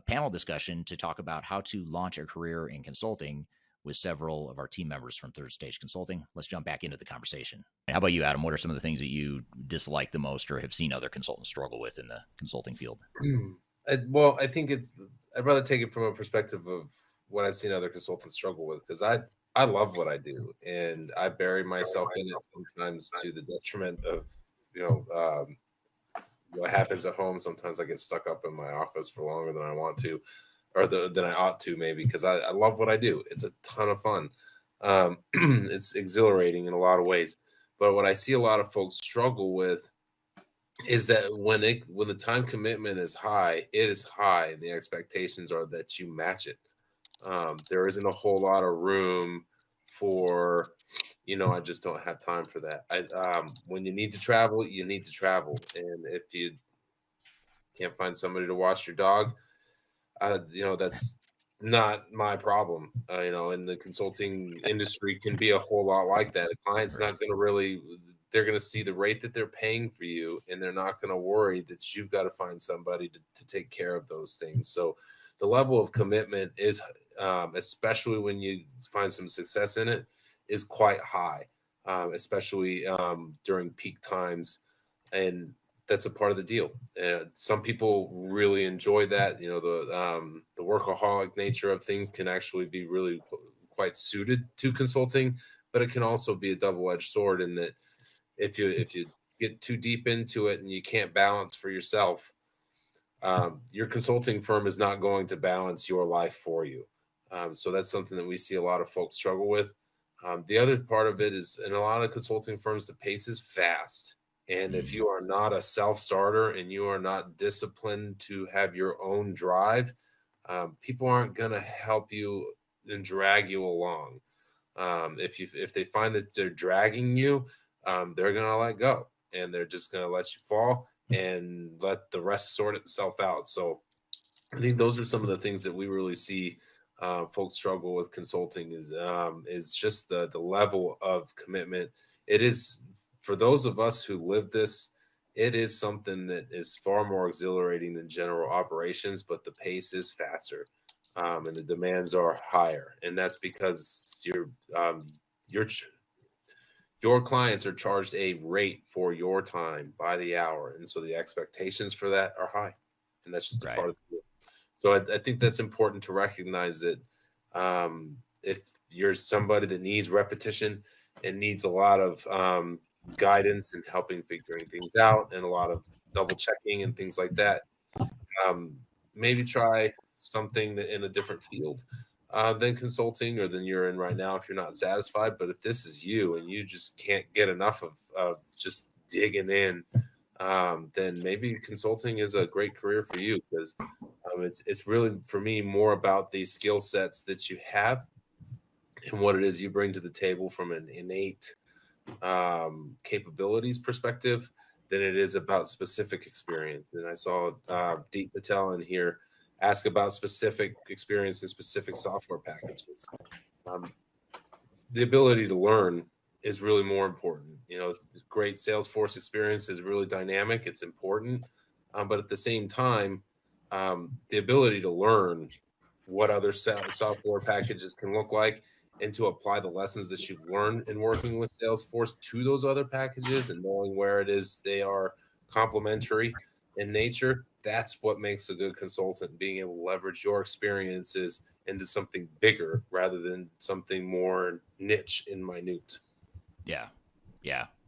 panel discussion to talk about how to launch a career in consulting with several of our team members from Third Stage Consulting. Let's jump back into the conversation. How about you, Adam? What are some of the things that you dislike the most or have seen other consultants struggle with in the consulting field? Well, I think I'd rather take it from a perspective of what I've seen other consultants struggle with, because I love what I do and I bury myself in it sometimes to the detriment of, what happens at home. Sometimes I get stuck up in my office for longer than I want to, or than I ought to, maybe, because I love what I do. It's a ton of fun. It's exhilarating in a lot of ways. But what I see a lot of folks struggle with is that when the time commitment is high, it is high. The expectations are that you match it. There isn't a whole lot of room for, I just don't have time for that. When you need to travel, you need to travel. And if you can't find somebody to watch your dog, that's not my problem. And the consulting industry can be a whole lot like that. A client's not going to they're going to see the rate that they're paying for you, and they're not going to worry that you've got to find somebody to take care of those things. So the level of commitment is, especially when you find some success in it, is quite high, especially during peak times. And that's a part of the deal. Some people really enjoy that. The workaholic nature of things can actually be really quite suited to consulting, but it can also be a double-edged sword in that if you get too deep into it and you can't balance for yourself, your consulting firm is not going to balance your life for you. So that's something that we see a lot of folks struggle with. The other part of it is in a lot of consulting firms, the pace is fast. And if you are not a self-starter and you are not disciplined to have your own drive, people aren't going to help you and drag you along. If they find that they're dragging you, they're going to let go, and they're just going to let you fall and let the rest sort itself out. So I think those are some of the things that we really see folks struggle with consulting is just the level of commitment. It is, for those of us who live this, it is something that is far more exhilarating than general operations, but the pace is faster, and the demands are higher, and that's because your clients are charged a rate for your time by the hour, and so the expectations for that are high, and that's just a part of the deal. So I think that's important to recognize that if you're somebody that needs repetition and needs a lot of guidance and helping figuring things out and a lot of double checking and things like that, maybe try something that in a different field than consulting or than you're in right now if you're not satisfied. But if this is you and you just can't get enough of just digging in, then maybe consulting is a great career for you, because it's really, for me, more about the skill sets that you have and what it is you bring to the table from an innate capabilities perspective than it is about specific experience. And I saw Deep Patel in here ask about specific experience in specific software packages. The ability to learn is really more important. Great Salesforce experience is really dynamic. It's important. But at the same time, the ability to learn what other software packages can look like and to apply the lessons that you've learned in working with Salesforce to those other packages and knowing where it is they are complementary in nature, that's what makes a good consultant, being able to leverage your experiences into something bigger rather than something more niche and minute. Yeah.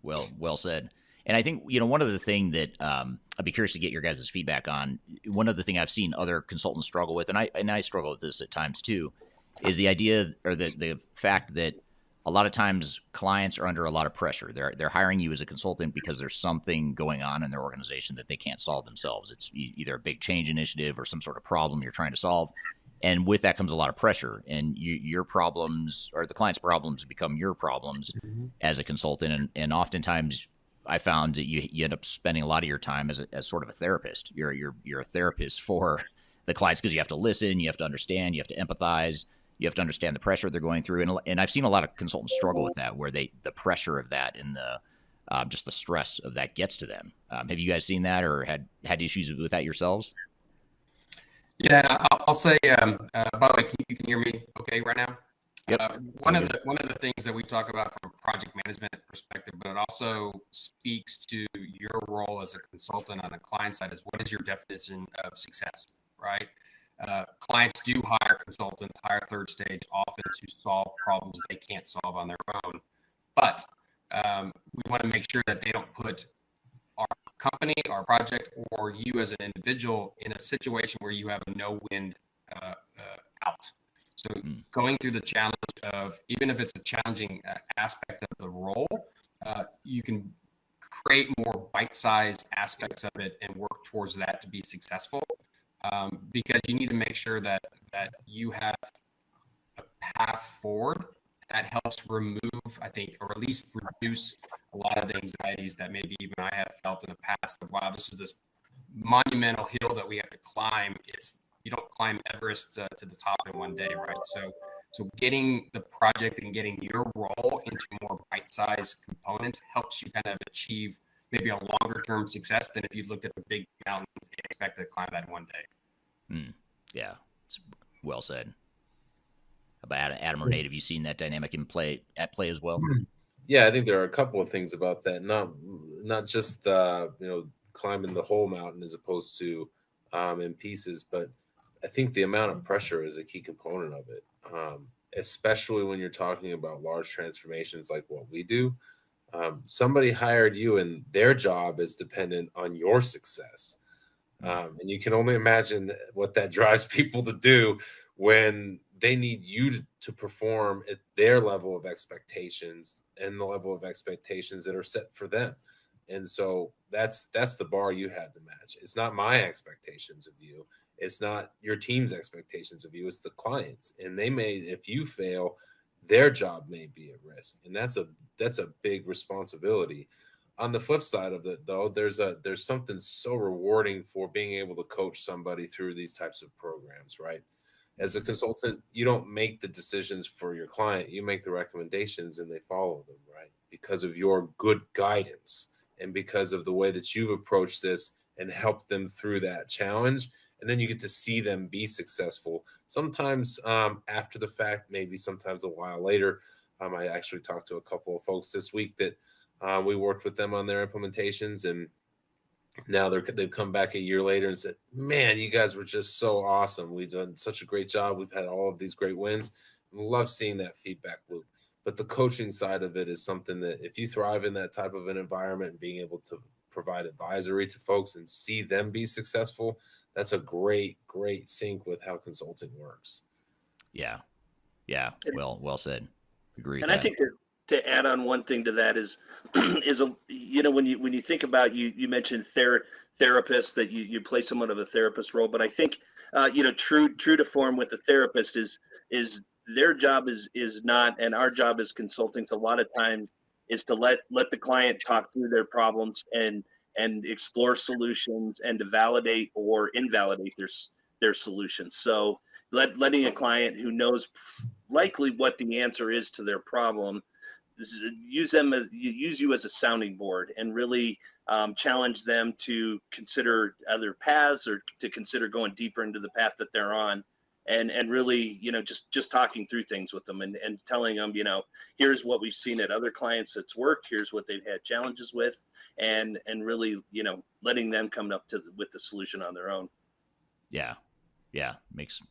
Well said. And I think, one of the thing that I'd be curious to get your guys' feedback on, one of the thing I've seen other consultants struggle with, and I struggle with this at times too, is the idea or the fact that a lot of times clients are under a lot of pressure. They're hiring you as a consultant because there's something going on in their organization that they can't solve themselves. It's either a big change initiative or some sort of problem you're trying to solve. And with that comes a lot of pressure, and your problems or the client's problems become your problems as a consultant. And oftentimes I found that you end up spending a lot of your time as sort of a therapist. You're a therapist for the clients because you have to listen, you have to understand, you have to empathize, you have to understand the pressure they're going through. And I've seen a lot of consultants struggle with that, where the pressure of that and the just the stress of that gets to them. Have you guys seen that or had issues with that yourselves? Yeah, I'll say. By the way, you can hear me okay right now? Yep. One of the things that we talk about from a project management perspective, but it also speaks to your role as a consultant on the client side, is what is your definition of success, right? Clients do hire consultants, hire third stage often to solve problems they can't solve on their own. But we want to make sure that they don't put our company, our project, or you as an individual in a situation where you have a no-win out. So going through the challenge of, even if it's a challenging aspect of the role, you can create more bite-sized aspects of it and work towards that to be successful. Because you need to make sure that you have a path forward that helps remove, I think, or at least reduce a lot of the anxieties that maybe even I have felt in the past. Of, wow, this is this monumental hill that we have to climb. You don't climb Everest to the top in one day, right? So getting the project and getting your role into more bite-sized components helps you kind of achieve maybe a longer-term success than if you looked at the big mountains and expected to climb that in one day. Yeah, it's well said. About Adam or Nate, have you seen that dynamic at play as well? Yeah, I think there are a couple of things about that. Not just climbing the whole mountain as opposed to in pieces. But I think the amount of pressure is a key component of it, especially when you're talking about large transformations like what we do. Somebody hired you and their job is dependent on your success. And you can only imagine what that drives people to do when they need you to perform at their level of expectations and the level of expectations that are set for them. And so that's the bar you have to match. It's not my expectations of you. It's not your team's expectations of you. It's the clients. And they may, if you fail, their job may be at risk. And that's a big responsibility. On the flip side of it, though, there's something so rewarding for being able to coach somebody through these types of programs, right? As a consultant, you don't make the decisions for your client. You make the recommendations and they follow them, right? Because of your good guidance and because of the way that you've approached this and helped them through that challenge. And then you get to see them be successful. Sometimes after the fact, maybe sometimes a while later. I actually talked to a couple of folks this week that we worked with them on their implementations, and now they've come back a year later and said, man, you guys were just so awesome. We've done such a great job. We've had all of these great wins. We love seeing that feedback loop. But the coaching side of it is something that if you thrive in that type of an environment and being able to provide advisory to folks and see them be successful, that's a great sync with how consulting works. Yeah. Well said. Agree with And that. I think to add on one thing to that is when you think about you mentioned therapists, that you play somewhat of a therapist role, but I think true to form with the therapist is their job is not, and our job as consultants a lot of times is to let the client talk through their problems and explore solutions and to validate or invalidate their solutions. So letting a client who knows likely what the answer is to their problem use you as a sounding board and really challenge them to consider other paths or to consider going deeper into the path that they're on, and really just talking through things with them and telling them here's what we've seen at other clients that's worked, here's what they've had challenges with, and really letting them come up with the solution on their own. Yeah, makes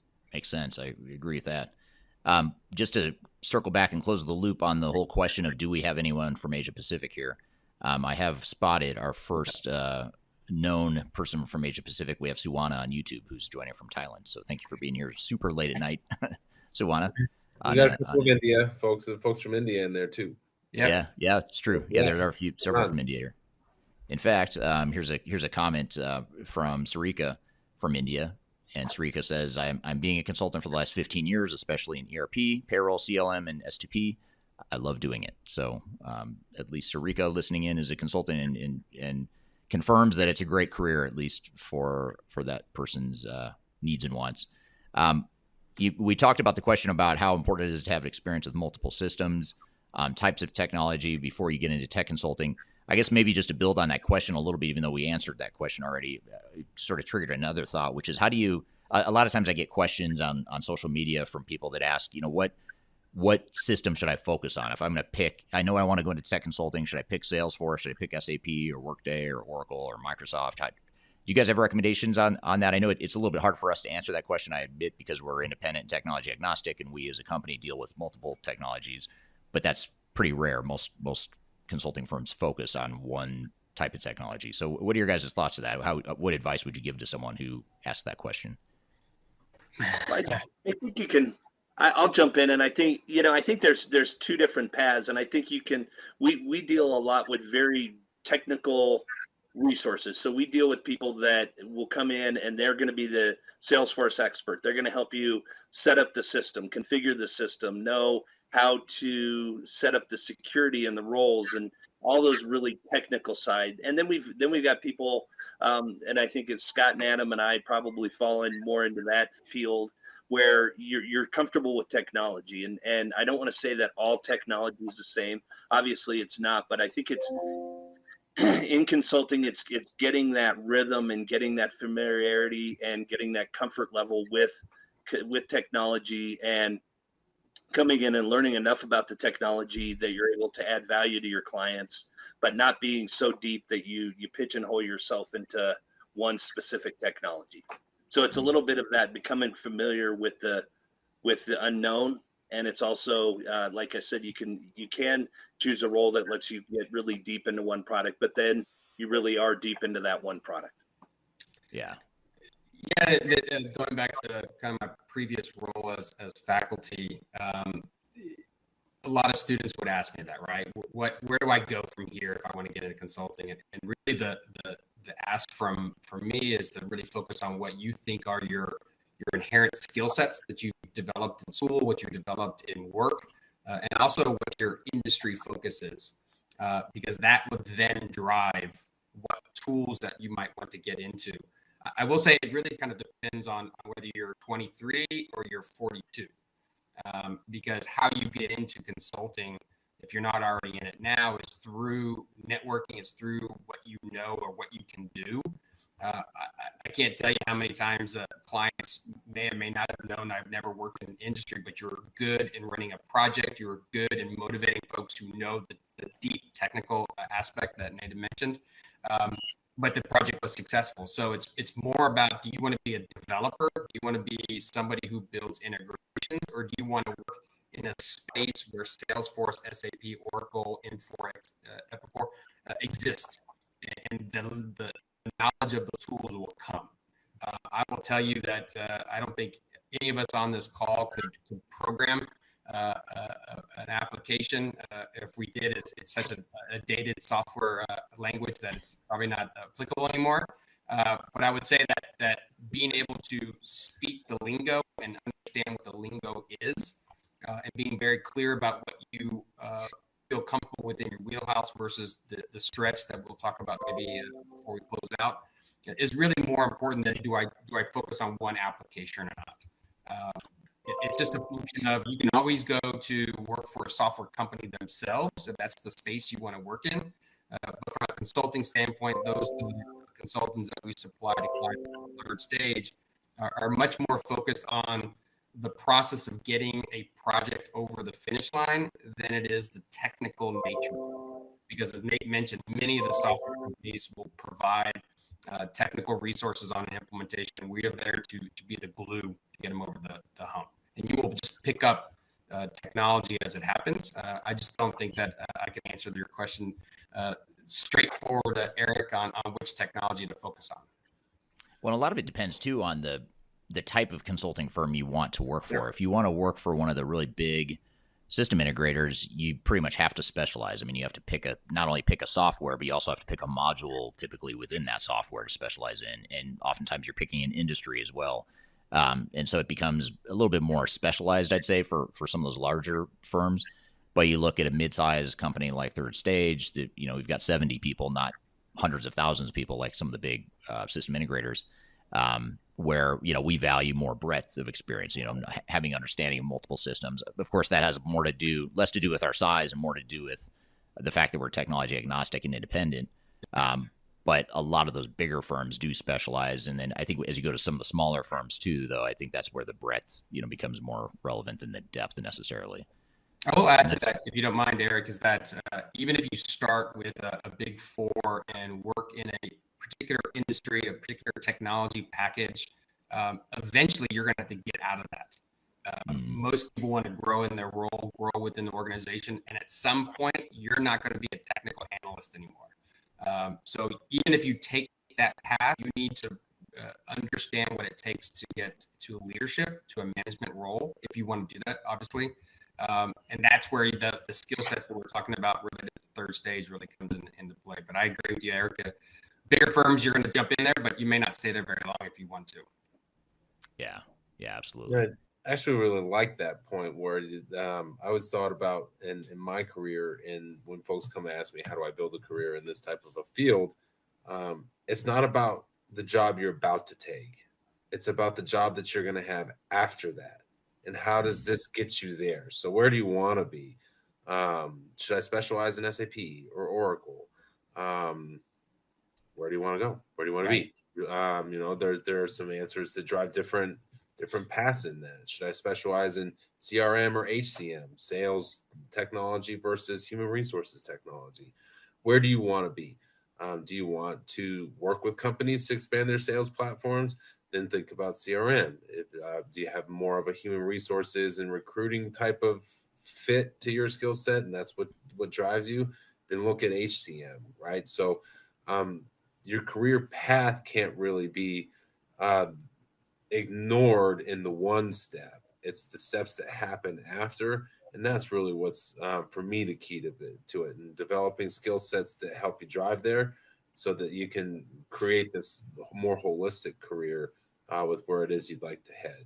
sense. I agree with that. Just to circle back and close the loop on the whole question of do we have anyone from Asia Pacific here? I have spotted our first known person from Asia Pacific. We have Suwana on YouTube who's joining from Thailand. So thank you for being here super late at night, Suwana. We got a couple of India folks from India in there too. Yeah, it's true. Yeah, there are several from India here. In fact, here's a comment from Sarika from India. And Sarika says, I'm being a consultant for the last 15 years, especially in ERP, payroll, CLM, and S2P. I love doing it. So at least Sarika listening in is a consultant and confirms that it's a great career, at least for that person's needs and wants. We talked about the question about how important it is to have experience with multiple systems, types of technology before you get into tech consulting. I guess maybe just to build on that question a little bit, even though we answered that question already, it sort of triggered another thought, which is how do you, a lot of times I get questions on social media from people that ask, what system should I focus on? If I'm going to pick, I know I want to go into tech consulting. Should I pick Salesforce? Should I pick SAP or Workday or Oracle or Microsoft? Do you guys have recommendations on that? I know it's a little bit hard for us to answer that question, I admit, because we're independent and technology agnostic, and we as a company deal with multiple technologies, but that's pretty rare. Most consulting firms focus on one type of technology. So what are your guys' thoughts of that? What advice would you give to someone who asked that question? I think you can, I'll jump in, and I think there's two different paths, and I think we deal a lot with very technical resources. So we deal with people that will come in and they're going to be the Salesforce expert. They're going to help you set up the system, configure the system, know how to set up the security and the roles and all those really technical side. And then we've got people, and I think it's Scott and Adam and I probably fall in more into that field where you're comfortable with technology. And I don't want to say that all technology is the same. Obviously it's not, but I think it's in consulting, it's getting that rhythm and getting that familiarity and getting that comfort level with technology and coming in and learning enough about the technology that you're able to add value to your clients, but not being so deep that you pigeonhole yourself into one specific technology. So it's a little bit of that, becoming familiar with the unknown. And it's also, like I said, you can choose a role that lets you get really deep into one product, but then you really are deep into that one product. Yeah. Yeah, going back to kind of my previous role as faculty, a lot of students would ask me that, right? Where do I go from here if I want to get into consulting? And really, the ask from me is to really focus on what you think are your inherent skill sets that you've developed in school, what you've developed in work, and also what your industry focus is, because that would then drive what tools that you might want to get into. I will say it really kind of depends on whether you're 23 or you're 42, because how you get into consulting, if you're not already in it now, is through networking, it's through what you know or what you can do. I can't tell you how many times clients may or may not have known I've never worked in industry, but you're good in running a project. You're good in motivating folks who know the deep technical aspect that Nathan mentioned. But the project was successful. So it's more about, do you want to be a developer? Do you want to be somebody who builds integrations? Or do you want to work in a space where Salesforce, SAP, Oracle, Infor, Epicor exist? And the knowledge of the tools will come. I will tell you that I don't think any of us on this call could program an application. If we did, it's such a dated software language that it's probably not applicable anymore. But I would say that being able to speak the lingo and understand what the lingo is, and being very clear about what you feel comfortable within your wheelhouse versus the stretch that we'll talk about maybe before we close out, is really more important than do I focus on one application or not. It's just a function of, you can always go to work for a software company themselves if that's the space you want to work in. But from a consulting standpoint, those consultants that we supply to clients on the third stage are much more focused on the process of getting a project over the finish line than it is the technical nature. Because as Nate mentioned, many of the software companies will provide technical resources on an implementation. We are there to be the glue to get them over the hump. And you will just pick up technology as it happens. I just don't think that I can answer your question straightforward, Eric, on which technology to focus on. Well, a lot of it depends too on the type of consulting firm you want to work for. Sure. If you want to work for one of the really big system integrators, you pretty much have to specialize. I mean, you have to not only pick a software, but you also have to pick a module typically within that software to specialize in. And oftentimes you're picking an industry as well. And so it becomes a little bit more specialized, I'd say, for some of those larger firms. But you look at a mid-sized company like Third Stage, that, we've got 70 people, not hundreds of thousands of people like some of the big system integrators, where, we value more breadth of experience, having understanding of multiple systems. Of course, that has less to do with our size and more to do with the fact that we're technology agnostic and independent. But a lot of those bigger firms do specialize. And then I think as you go to some of the smaller firms too, though, I think that's where the breadth, becomes more relevant than the depth necessarily. I will add to that, if you don't mind, Eric, is that even if you start with a big four and work in a particular industry, a particular technology package, eventually you're going to have to get out of that. Most people want to grow in their role, grow within the organization. And at some point, you're not going to be a technical analyst anymore. So even if you take that path, you need to understand what it takes to get to leadership, to a management role, if you want to do that, obviously. And that's where the skill sets that we're talking about related to the third stage really comes into play. But I agree with you, Erica. Bigger firms, you're going to jump in there, but you may not stay there very long if you want to. Yeah, absolutely. Yeah, I actually really like that point where I always thought about in my career, and when folks come and ask me, how do I build a career in this type of a field? It's not about the job you're about to take. It's about the job that you're going to have after that. And how does this get you there? So where do you want to be? Should I specialize in SAP or Oracle? Where do you want to go? Where do you want to be? There are some answers that drive different different paths in that? Should I specialize in CRM or HCM, sales technology versus human resources technology? Where do you want to be? Do you want to work with companies to expand their sales platforms? Then think about CRM. Do you have more of a human resources and recruiting type of fit to your skill set, and that's what drives you? Then look at HCM, right? So your career path can't really be ignored in the one step. It's the steps that happen after, and that's really what's for me the key to it, and developing skill sets that help you drive there, so that you can create this more holistic career with where it is you'd like to head.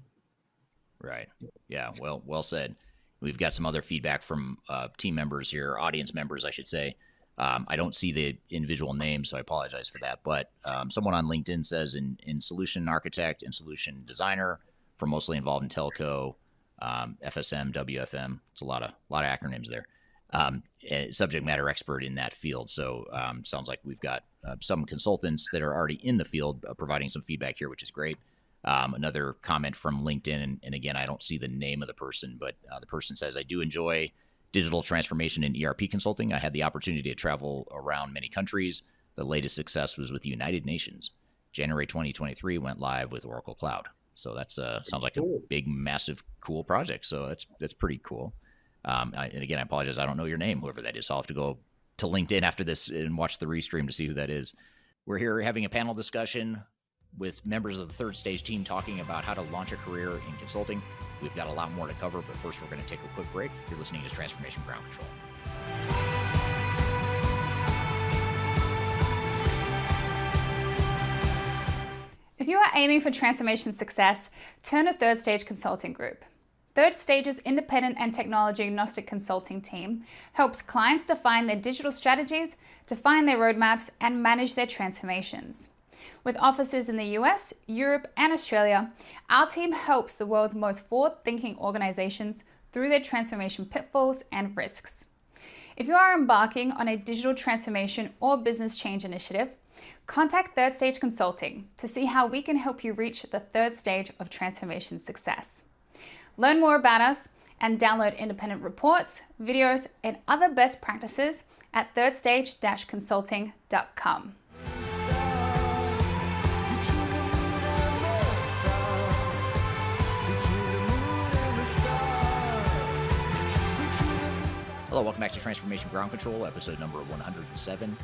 Right. Yeah. Well said. We've got some other feedback from team members here, audience members, I should say. I don't see the individual names, so I apologize for that. But someone on LinkedIn says in solution architect and solution designer, for mostly involved in telco, FSM, WFM. It's a lot of acronyms there. Subject matter expert in that field. So sounds like we've got some consultants that are already in the field providing some feedback here, which is great. Another comment from LinkedIn, and again, I don't see the name of the person, but the person says, I do enjoy digital transformation and ERP consulting. I had the opportunity to travel around many countries. The latest success was with the United Nations. January 2023 went live with Oracle Cloud. So that's sounds like a big, massive, cool project. So that's pretty cool. And again, I apologize, I don't know your name, whoever that is. So I'll have to go to LinkedIn after this and watch the restream to see who that is. We're here having a panel discussion with members of the third stage team talking about how to launch a career in consulting. We've got a lot more to cover, but first we're going to take a quick break. You're listening to Transformation Ground Control. If you are aiming for transformation success, turn to Third Stage Consulting Group. Third Stage's independent and technology agnostic consulting team helps clients define their digital strategies, define their roadmaps, and manage their transformations. With offices in the US, Europe, and Australia, our team helps the world's most forward-thinking organizations through their transformation pitfalls and risks. If you are embarking on a digital transformation or business change initiative, contact Third Stage Consulting to see how we can help you reach the third stage of transformation success. Learn more about us and download independent reports, videos, and other best practices at thirdstage-consulting.com. Hello, welcome back to Transformation Ground Control, episode number 107. You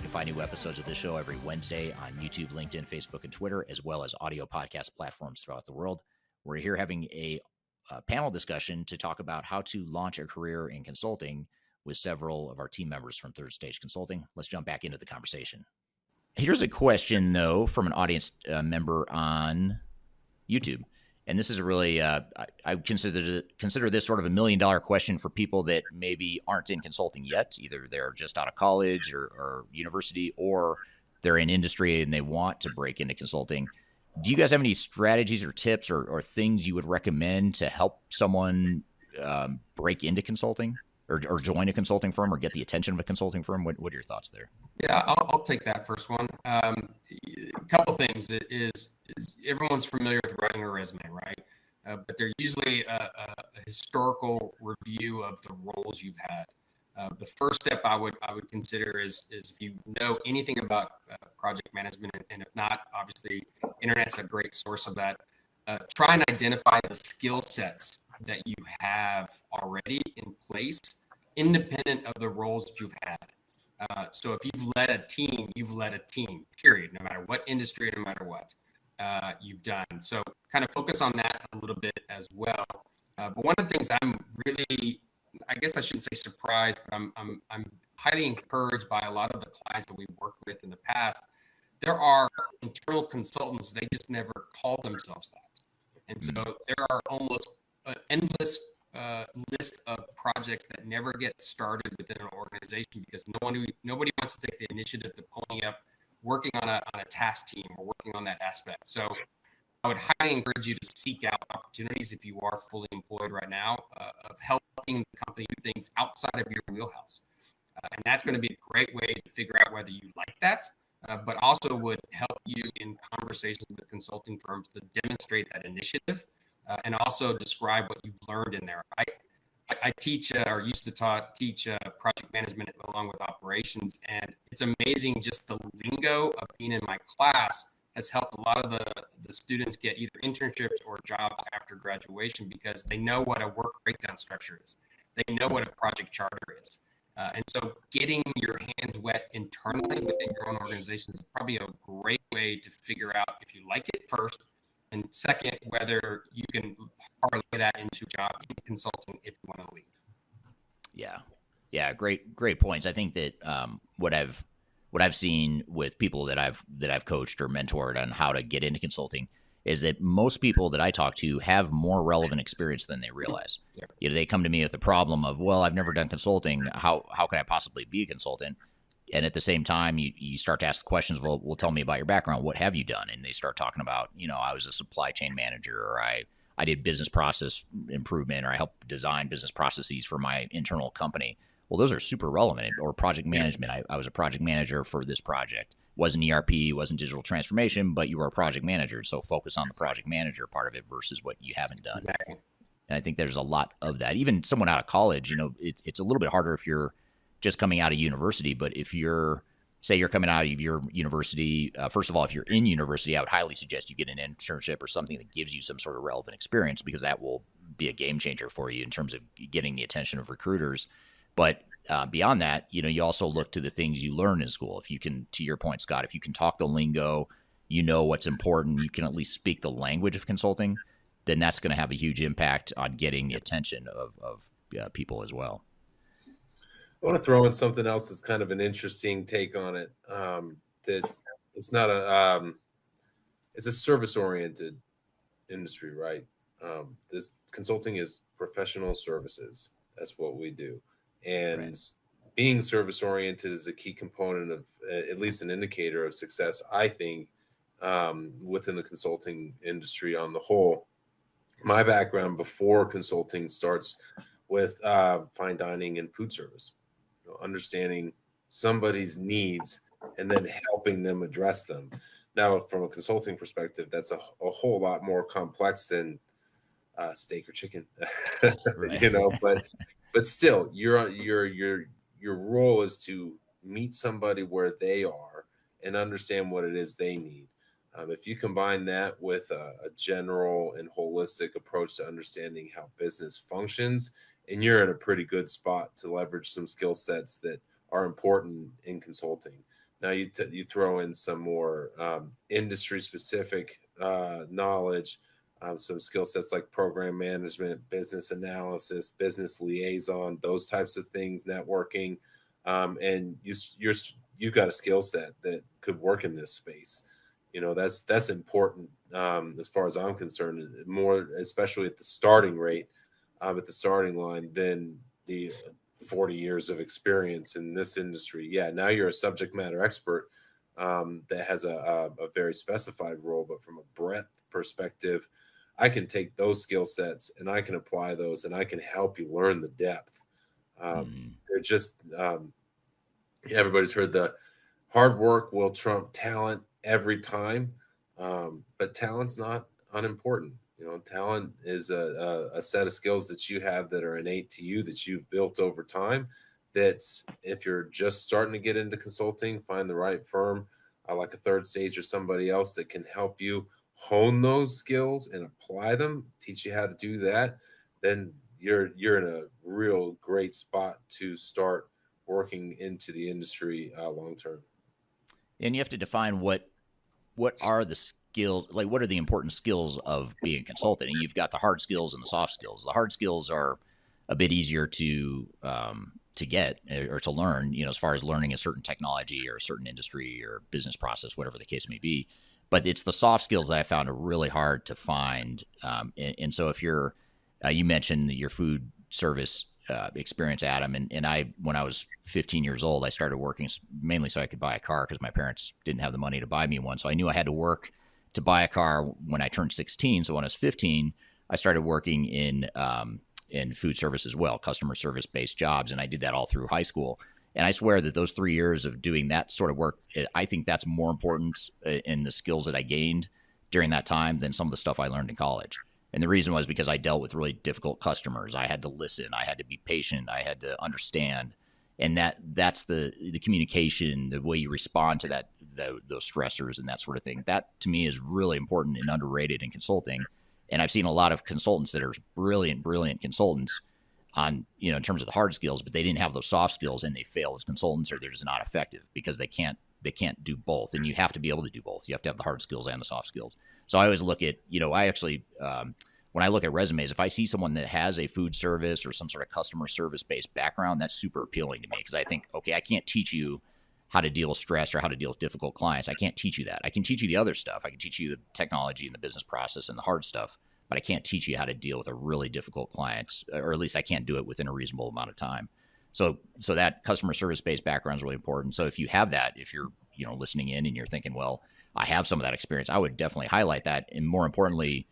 can find new episodes of this show every Wednesday on YouTube, LinkedIn, Facebook, and Twitter, as well as audio podcast platforms throughout the world. We're here having a panel discussion to talk about how to launch a career in consulting with several of our team members from Third Stage Consulting. Let's jump back into the conversation. Here's a question, though, from an audience member on YouTube. And this is a really, I consider this sort of $1 million question for people that maybe aren't in consulting yet. Either they're just out of college or university, or they're in industry and they want to break into consulting. Do you guys have any strategies or tips or things you would recommend to help someone break into consulting or join a consulting firm or get the attention of a consulting firm? What are your thoughts there? Yeah, I'll take that first one. A couple things is everyone's familiar with writing a resume, right? But they're usually a historical review of the roles you've had. The first step I would consider is if you know anything about project management, and if not, obviously, internet's a great source of that. Try and identify the skill sets that you have already in place, independent of the roles that you've had. So if you've led a team, period, no matter what industry, no matter what you've done. So kind of focus on that a little bit as well. But one of the things I'm really, I guess I shouldn't say surprised, but I'm highly encouraged by a lot of the clients that we've worked with in the past. There are internal consultants, they just never call themselves that. And so there are almost an endless list of projects that never get started within an organization because nobody wants to take the initiative to pony up working on a task team or working on that aspect. So I would highly encourage you to seek out opportunities if you are fully employed right now of helping the company do things outside of your wheelhouse. And that's going to be a great way to figure out whether you like that, but also would help you in conversations with consulting firms to demonstrate that initiative and also describe what you've learned in there. I teach or used to teach project management along with operations, and it's amazing just the lingo of being in my class has helped a lot of the students get either internships or jobs after graduation because they know what a work breakdown structure is. They know what a project charter is. And so getting your hands wet internally within your own organization is probably a great way to figure out if you like it first, and second, whether you can parlay that into a job in consulting if you want to leave. Yeah, great points. I think that what I've seen with people that I've coached or mentored on how to get into consulting is that most people that I talk to have more relevant experience than they realize. Yeah. You know, they come to me with the problem of, well, I've never done consulting. How can I possibly be a consultant? And at the same time, you start to ask the questions, well, tell me about your background. What have you done? And they start talking about, I was a supply chain manager, or I did business process improvement, or I helped design business processes for my internal company. Well, those are super relevant. Or project management. I was a project manager for this project. Wasn't ERP, wasn't digital transformation, but you were a project manager. So focus on the project manager part of it versus what you haven't done. Exactly. And I think there's a lot of that. Even someone out of college, it's a little bit harder if you're just coming out of university. But if you're coming out of your university, first of all, if you're in university, I would highly suggest you get an internship or something that gives you some sort of relevant experience, because that will be a game changer for you in terms of getting the attention of recruiters. But beyond that, you also look to the things you learn in school. If you can, to your point, Scott, if you can talk the lingo, what's important, you can at least speak the language of consulting, then that's going to have a huge impact on getting the attention of people as well. I want to throw in something else that's kind of an interesting take on it. That it's not it's a service-oriented industry, right? This consulting is professional services. That's what we do. And right. Being service-oriented is a key component of, at least an indicator of success, I think, within the consulting industry on the whole. My background before consulting starts with fine dining and food service, understanding somebody's needs and then helping them address them. Now, from a consulting perspective, that's a whole lot more complex than steak or chicken, right. But still, your role is to meet somebody where they are and understand what it is they need. If you combine that with a general and holistic approach to understanding how business functions, and you're in a pretty good spot to leverage some skill sets that are important in consulting. Now you throw in some more industry-specific knowledge, some skill sets like program management, business analysis, business liaison, those types of things, networking, and you've got a skill set that could work in this space. That's important as far as I'm concerned, more especially at the starting rate, at the starting line, than the 40 years of experience in this industry. Yeah, now you're a subject matter expert that has a very specified role, but from a breadth perspective, I can take those skill sets and I can apply those and I can help you learn the depth. They're just, everybody's heard the hard work will trump talent every time, but talent's not unimportant. Talent is a set of skills that you have that are innate to you, that you've built over time. That's, if you're just starting to get into consulting, find the right firm, like a Third Stage or somebody else that can help you hone those skills and apply them, teach you how to do that, then you're in a real great spot to start working into the industry long term. And you have to define what are the skills, like what are the important skills of being a consultant. And you've got the hard skills and the soft skills. The hard skills are a bit easier to get or to learn, as far as learning a certain technology or a certain industry or business process, whatever the case may be. But it's the soft skills that I found are really hard to find. And so if you're, you mentioned your food service experience, Adam, and I, when I was 15 years old, I started working mainly so I could buy a car because my parents didn't have the money to buy me one. So I knew I had to work to buy a car when I turned 16. So when I was 15, I started working in food service as well, customer service based jobs. And I did that all through high school. And I swear that those 3 years of doing that sort of work, I think that's more important in the skills that I gained during that time than some of the stuff I learned in college. And the reason was because I dealt with really difficult customers. I had to listen. I had to be patient. I had to understand. And that's the communication, the way you respond to those stressors and that sort of thing. That to me is really important and underrated in consulting. And I've seen a lot of consultants that are brilliant consultants on, in terms of the hard skills, but they didn't have those soft skills and they fail as consultants, or they're just not effective because they can't do both. And you have to be able to do both. You have to have the hard skills and the soft skills. So I always look at, I actually, when I look at resumes, if I see someone that has a food service or some sort of customer service based background, that's super appealing to me, because I think, okay, I can't teach you how to deal with stress or how to deal with difficult clients. I can't teach you that. I can teach you the other stuff. I can teach you the technology and the business process and the hard stuff, but I can't teach you how to deal with a really difficult client, or at least I can't do it within a reasonable amount of time. So that customer service based background is really important. So if you have that, if you're, listening in and you're thinking, well, I have some of that experience, I would definitely highlight that. And more importantly,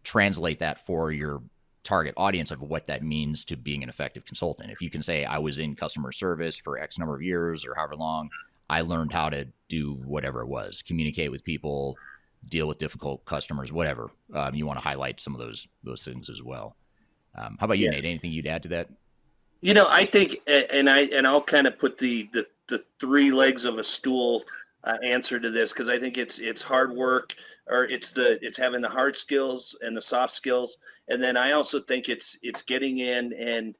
translate that for your target audience of what that means to being an effective consultant. If you can say, I was in customer service for X number of years or however long, I learned how to do whatever it was, communicate with people, deal with difficult customers, whatever. You want to highlight some of those things as well. How about you, Nate? Anything you'd add to that? I think, and I'll kind of put the three legs of a stool answer to this, because I think it's hard work, or it's having the hard skills and the soft skills, and then I also think it's getting in and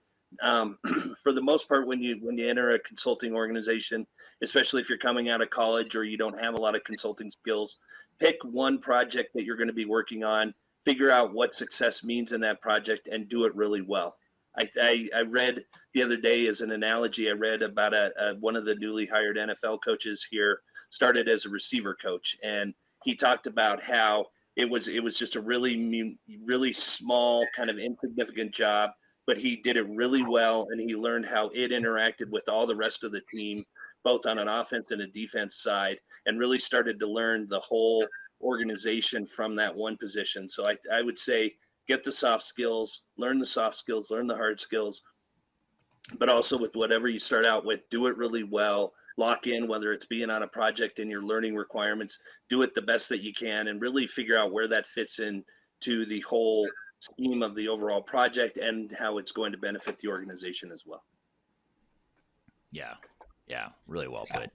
for the most part, when you enter a consulting organization, especially if you're coming out of college or you don't have a lot of consulting skills, pick one project that you're going to be working on, figure out what success means in that project, and do it really well. I read the other day, as an analogy, I read about one of the newly hired NFL coaches here started as a receiver coach, and he talked about how it was just a really small, kind of insignificant job, but he did it really well, and he learned how it interacted with all the rest of the team, both on an offense and a defense side, and really started to learn the whole organization from that one position. So I would say, get the soft skills, learn the soft skills, learn the hard skills, but also with whatever you start out with, do it really well, lock in, whether it's being on a project and your learning requirements, do it the best that you can, and really figure out where that fits in to the whole scheme of the overall project and how it's going to benefit the organization as well. Yeah, really well put.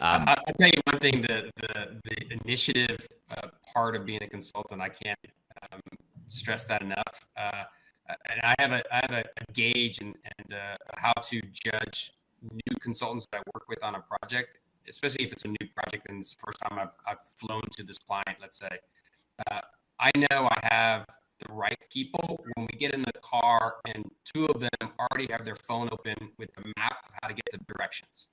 I'll tell you one thing, the initiative part of being a consultant, I can't stress that enough. And I have a gauge and how to judge new consultants that I work with on a project, especially if it's a new project and it's the first time I've flown to this client, let's say. I know I have the right people when we get in the car and two of them already have their phone open with the map of how to get the directions.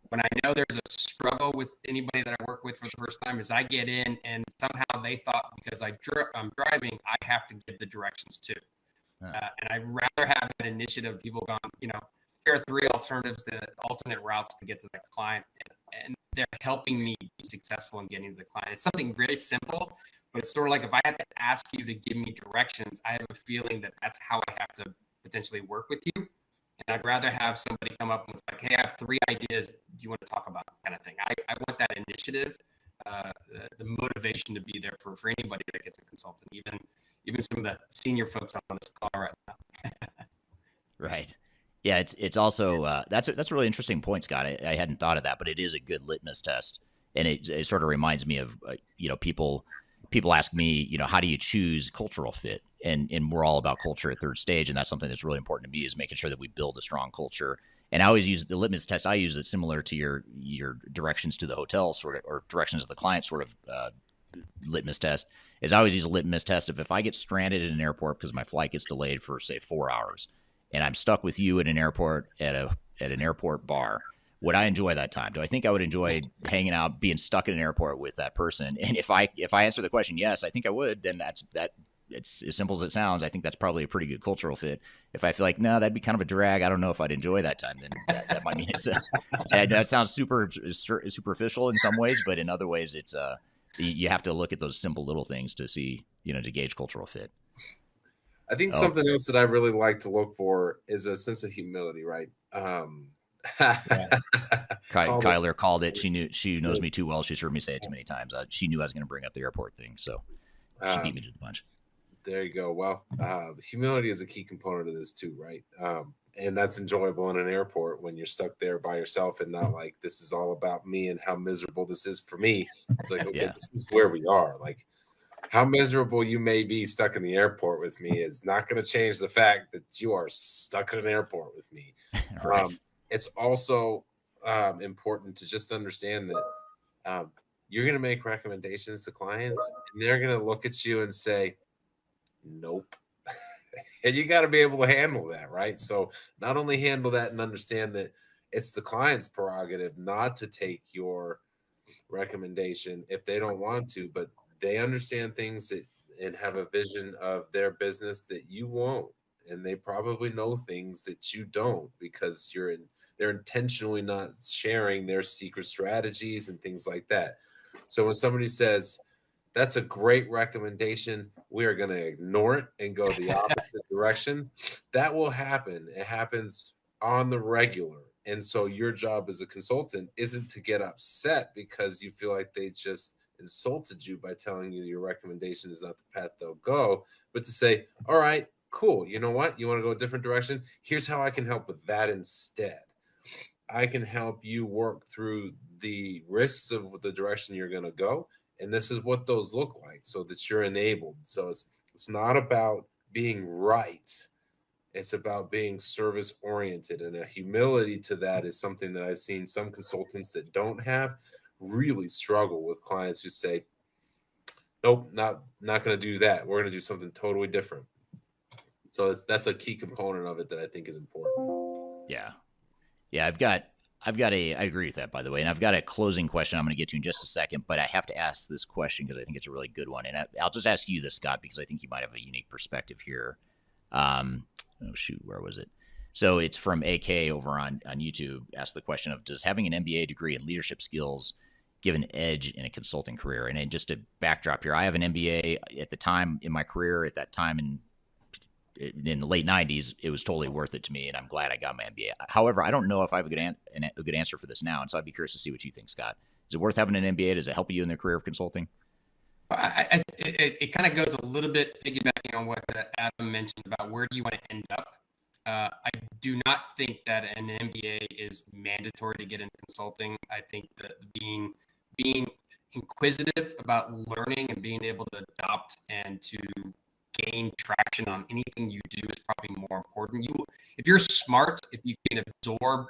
When I know there's a struggle with anybody that I work with for the first time, is I get in and somehow they thought because I'm driving, I have to give the directions too. And I'd rather have an initiative, people gone, here are three alternate routes to get to that client. And they're helping me be successful in getting to the client. It's something very simple, but it's sort of like if I had to ask you to give me directions, I have a feeling that that's how I have to potentially work with you. And I'd rather have somebody come up with like, hey, I have three ideas. Do you want to talk about kind of thing? I want that initiative, the motivation to be there for anybody that gets a consultant, even some of the senior folks on this call right now. Right. Yeah, it's also that's a really interesting point, Scott. I hadn't thought of that, but it is a good litmus test, and it sort of reminds me of people ask me, how do you choose cultural fit? And we're all about culture at Third Stage, and that's something that's really important to me, is making sure that we build a strong culture. And I always use the litmus test. I use it similar to your directions to the hotel sort of, or directions to the client sort of litmus test. Is I always use a litmus test of if I get stranded at an airport because my flight gets delayed for say 4 hours, and I'm stuck with you at an airport at an airport bar. Would I enjoy that time? Do I think I would enjoy hanging out, being stuck in an airport with that person? And if I answer the question yes, I think I would. Then it's as simple as it sounds. I think that's probably a pretty good cultural fit. If I feel like, no, that'd be kind of a drag, I don't know if I'd enjoy that time, then that might mean it's and that sounds super superficial in some ways, but in other ways, it's you have to look at those simple little things to see, to gauge cultural fit. I think something else that I really like to look for is a sense of humility, right? Kyler called it. She knows me too well. She's heard me say it too many times. She knew I was going to bring up the airport thing, so she beat me to the punch. there you go. Well, humility is a key component of this too, right? And that's enjoyable in an airport when you're stuck there by yourself and not like, this is all about me and how miserable this is for me. It's like, okay, this is where we are. Like, how miserable you may be stuck in the airport with me is not going to change the fact that you are stuck in an airport with me. Right. It's also important to just understand that you're going to make recommendations to clients and they're going to look at you and say, nope. And you got to be able to handle that, right? So not only handle that and understand that it's the client's prerogative not to take your recommendation if they don't want to, but they understand things that and have a vision of their business that you won't, and they probably know things that you don't because they're intentionally not sharing their secret strategies and things like that. So when somebody says that's a great recommendation, we are going to ignore it and go the opposite direction, that will happen. It happens on the regular. And so your job as a consultant isn't to get upset because you feel like they just insulted you by telling you your recommendation is not the path they'll go, but to say, all right, cool. You know what? You want to go a different direction? Here's how I can help with that instead. I can help you work through the risks of the direction you're going to go. And this is what those look like so that you're enabled. So it's not about being right. It's about being service oriented, and a humility to that is something that I've seen some consultants that don't have really struggle with clients who say, nope, not going to do that. We're going to do something totally different. So that's a key component of it that I think is important. Yeah. I agree with that, by the way. And I've got a closing question I'm going to get to in just a second, but I have to ask this question because I think it's a really good one. And I'll just ask you this, Scott, because I think you might have a unique perspective here. Where was it? So it's from AK over on YouTube. Asked the question of, does having an MBA degree in leadership skills give an edge in a consulting career? And just a backdrop here, I have an MBA at the time in my career. At that time in the late 90s, it was totally worth it to me, and I'm glad I got my MBA. However, I don't know if I have a good answer for this now, and so I'd be curious to see what you think, Scott. Is it worth having an MBA? Does it help you in the career of consulting? It kind of goes a little bit piggybacking on what Adam mentioned about where do you want to end up. I do not think that an MBA is mandatory to get into consulting. I think that being inquisitive about learning and being able to adopt and to gain traction on anything you do is probably more important. If you're smart, if you can absorb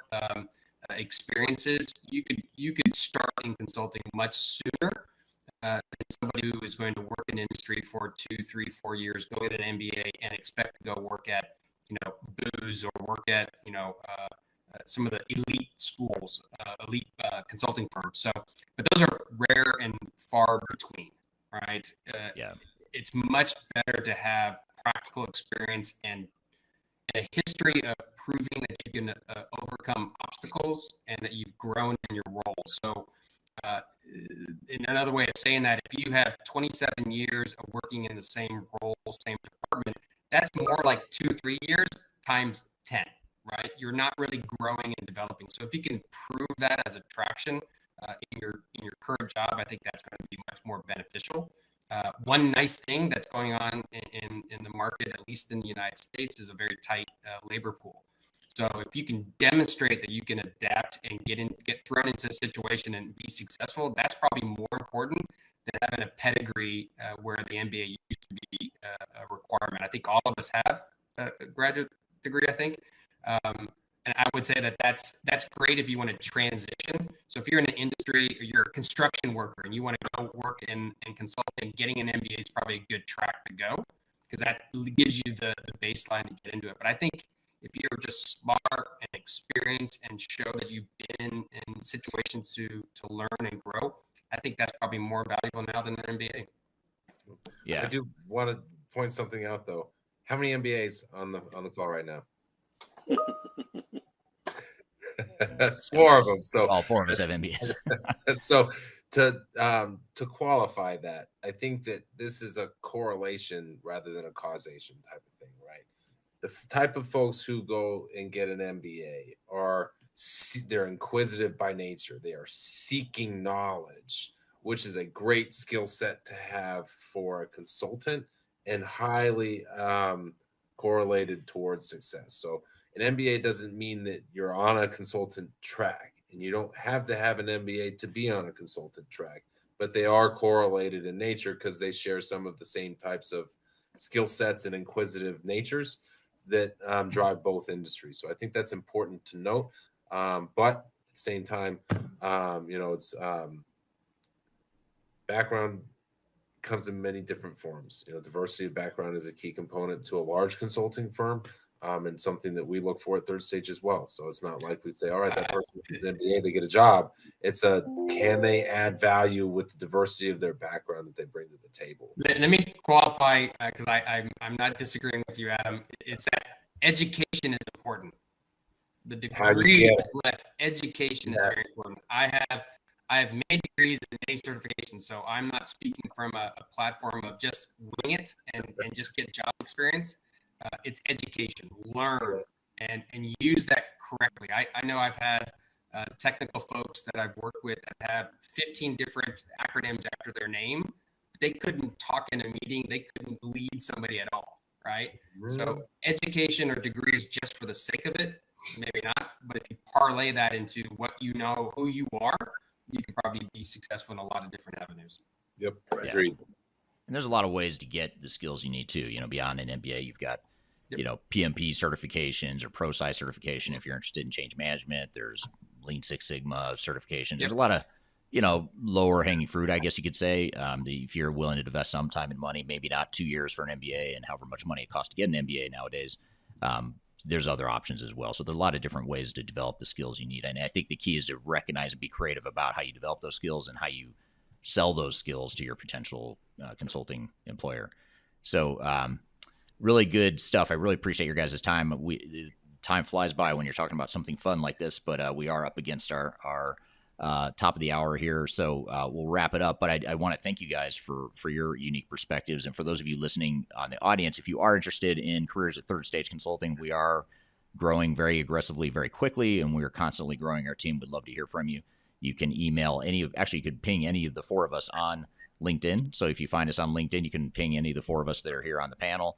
experiences, you could start in consulting much sooner than somebody who is going to work in industry for 2, 3, 4 years, go get an MBA and expect to go work at Booz or work at some of the elite schools, elite consulting firms. So, but those are rare and far between, right? It's much better to have practical experience and a history of proving that you can overcome obstacles and that you've grown in your role. So, in another way of saying that, if you have 27 years of working in the same role, same department, that's more like 2 or 3 years times 10, right? You're not really growing and developing. So if you can prove that as attraction in your current job, I think that's going to be much more beneficial. One nice thing that's going on in the market, at least in the United States, is a very tight labor pool. So if you can demonstrate that you can adapt and get thrown into a situation and be successful, that's probably more important than having a pedigree where the MBA used to be a requirement. I think all of us have a graduate degree, I think. And I would say that that's great if you want to transition. So if you're in an industry or you're a construction worker and you want to go work in consulting, getting an MBA is probably a good track to go because that gives you the baseline to get into it. But I think if you're just smart and experienced and show that you've been in situations to learn and grow, I think that's probably more valuable now than an MBA. Yeah, I do want to point something out though. How many MBAs on the call right now? 4 of them. So all 4 of us have MBAs. So to qualify that, I think that this is a correlation rather than a causation type of thing, right? The type of folks who go and get an MBA they're inquisitive by nature. They are seeking knowledge, which is a great skill set to have for a consultant and highly correlated towards success. So an MBA doesn't mean that you're on a consultant track, and you don't have to have an MBA to be on a consultant track, but they are correlated in nature because they share some of the same types of skill sets and inquisitive natures that drive both industries. So I think that's important to note. But at the same time, it's background comes in many different forms. Diversity of background is a key component to a large consulting firm, and something that we look for at Third Stage as well. So it's not like we say, all right, that person is an MBA, they get a job. It's can they add value with the diversity of their background that they bring to the table? Let me qualify, because I'm not disagreeing with you, Adam. It's that education is important. The degree is less. Education is very important. I have many degrees and many certifications, so I'm not speaking from a platform of just wing it and just get job experience. It's education, learn, and use that correctly. I know I've had technical folks that I've worked with that have 15 different acronyms after their name. They couldn't talk in a meeting. They couldn't lead somebody at all, right? So education or degrees just for the sake of it, maybe not. But if you parlay that into what you know, who you are, you can probably be successful in a lot of different avenues. Yep, agreed. And there's a lot of ways to get the skills you need too. Beyond an MBA, you've got PMP certifications or ProSci certification if you're interested in change management. There's Lean Six Sigma certification. There's a lot of lower hanging fruit, I guess you could say. If you're willing to invest some time and money, maybe not 2 years for an MBA and however much money it costs to get an MBA nowadays. There's other options as well. So there's a lot of different ways to develop the skills you need. And I think the key is to recognize and be creative about how you develop those skills and how you sell those skills to your potential consulting employer. So really good stuff. I really appreciate your guys' time. Time flies by when you're talking about something fun like this, but we are up against our top of the hour here. So we'll wrap it up. But I want to thank you guys for your unique perspectives. And for those of you listening on the audience, if you are interested in careers at Third Stage Consulting, we are growing very aggressively, very quickly, and we are constantly growing our team. We'd love to hear from you. You can email you could ping any of the four of us on LinkedIn. So if you find us on LinkedIn, you can ping any of the four of us that are here on the panel,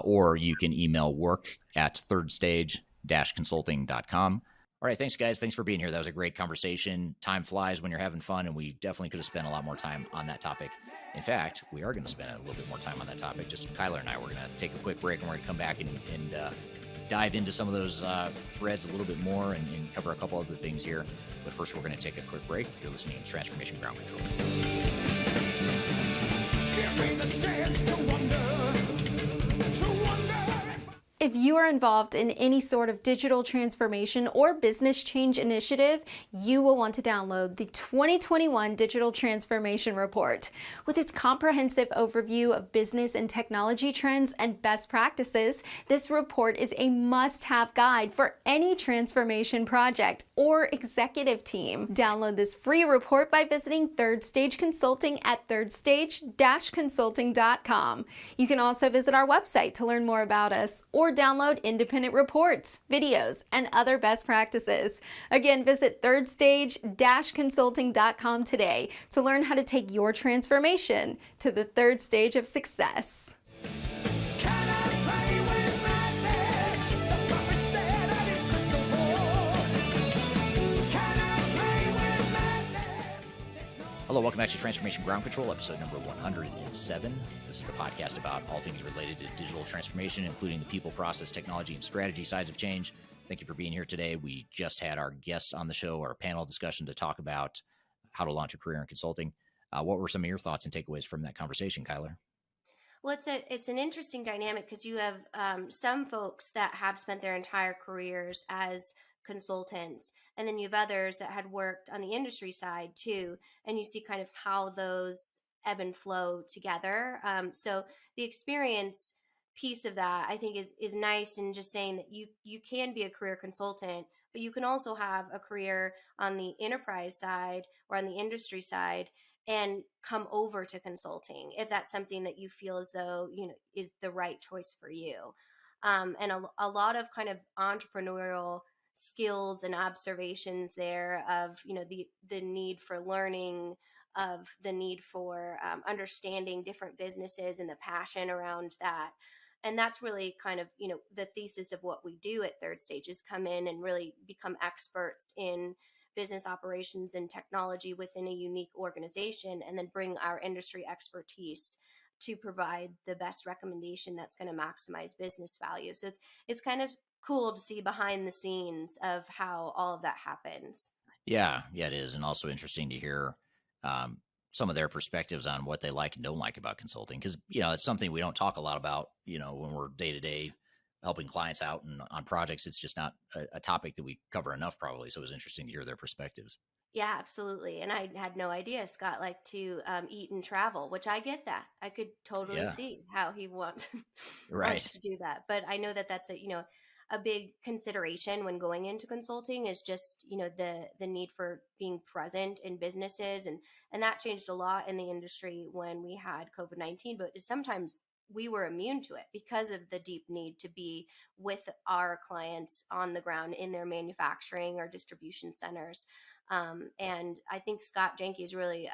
or you can email work@thirdstage-consulting.com. All right. Thanks, guys. Thanks for being here. That was a great conversation. Time flies when you're having fun, and we definitely could have spent a lot more time on that topic. In fact, we are going to spend a little bit more time on that topic. Just Kyler and I, we're going to take a quick break, and we're going to come back and dive into some of those threads a little bit more and cover a couple other things here. But first, we're going to take a quick break. You're listening to Transformation Ground Control. Give me the sense to wonder. If you are involved in any sort of digital transformation or business change initiative, you will want to download the 2021 Digital Transformation Report. With its comprehensive overview of business and technology trends and best practices, this report is a must-have guide for any transformation project or executive team. Download this free report by visiting Third Stage Consulting at thirdstage-consulting.com. You can also visit our website to learn more about us or download independent reports, videos, and other best practices. Again, visit thirdstage-consulting.com today to learn how to take your transformation to the third stage of success. Hello, welcome back to Transformation Ground Control, episode number 107. This is the podcast about all things related to digital transformation, including the people, process, technology, and strategy sides of change. Thank you for being here today. We just had our guest on the show, our panel discussion to talk about how to launch a career in consulting. What were some of your thoughts and takeaways from that conversation, Kyler? Well, it's an interesting dynamic because you have some folks that have spent their entire careers as consultants, and then you have others that had worked on the industry side too, and you see kind of how those ebb and flow together. So the experience piece of that, I think, is nice, in just saying that you can be a career consultant, but you can also have a career on the enterprise side or on the industry side and come over to consulting if that's something that you feel as though is the right choice for you. And a lot of kind of entrepreneurial skills and observations there of the need for learning of the need for understanding different businesses and the passion around that. And that's really kind of, the thesis of what we do at Third Stage is come in and really become experts in business operations and technology within a unique organization, and then bring our industry expertise to provide the best recommendation that's going to maximize business value. So it's kind of cool to see behind the scenes of how all of that happens. Yeah, it is, and also interesting to hear um, some of their perspectives on what they like and don't like about consulting, because it's something we don't talk a lot about. When we're day to day helping clients out and on projects, it's just not a topic that we cover enough, probably. So it was interesting to hear their perspectives. Yeah, absolutely. And I had no idea Scott liked to eat and travel, which I get that. I could totally Yeah, see how he wants right. wants to do that. But I know that that's a big consideration when going into consulting is just, the need for being present in businesses, and that changed a lot in the industry when we had COVID-19, but sometimes we were immune to it because of the deep need to be with our clients on the ground in their manufacturing or distribution centers. And I think Scott Janke is really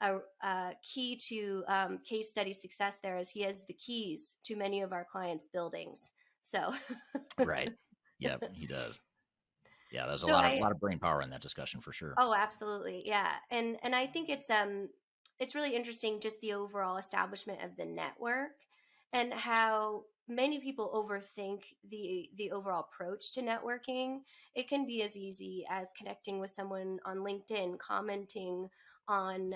a key to case study success there, as he has the keys to many of our clients' buildings. So, Right. Yep, he does. Yeah, there's a so lot of brain power in that discussion for sure. oh, absolutely, yeah, and I think it's really interesting just the overall establishment of the network and how many people overthink the overall approach to networking. It can be as easy as connecting with someone on LinkedIn, commenting on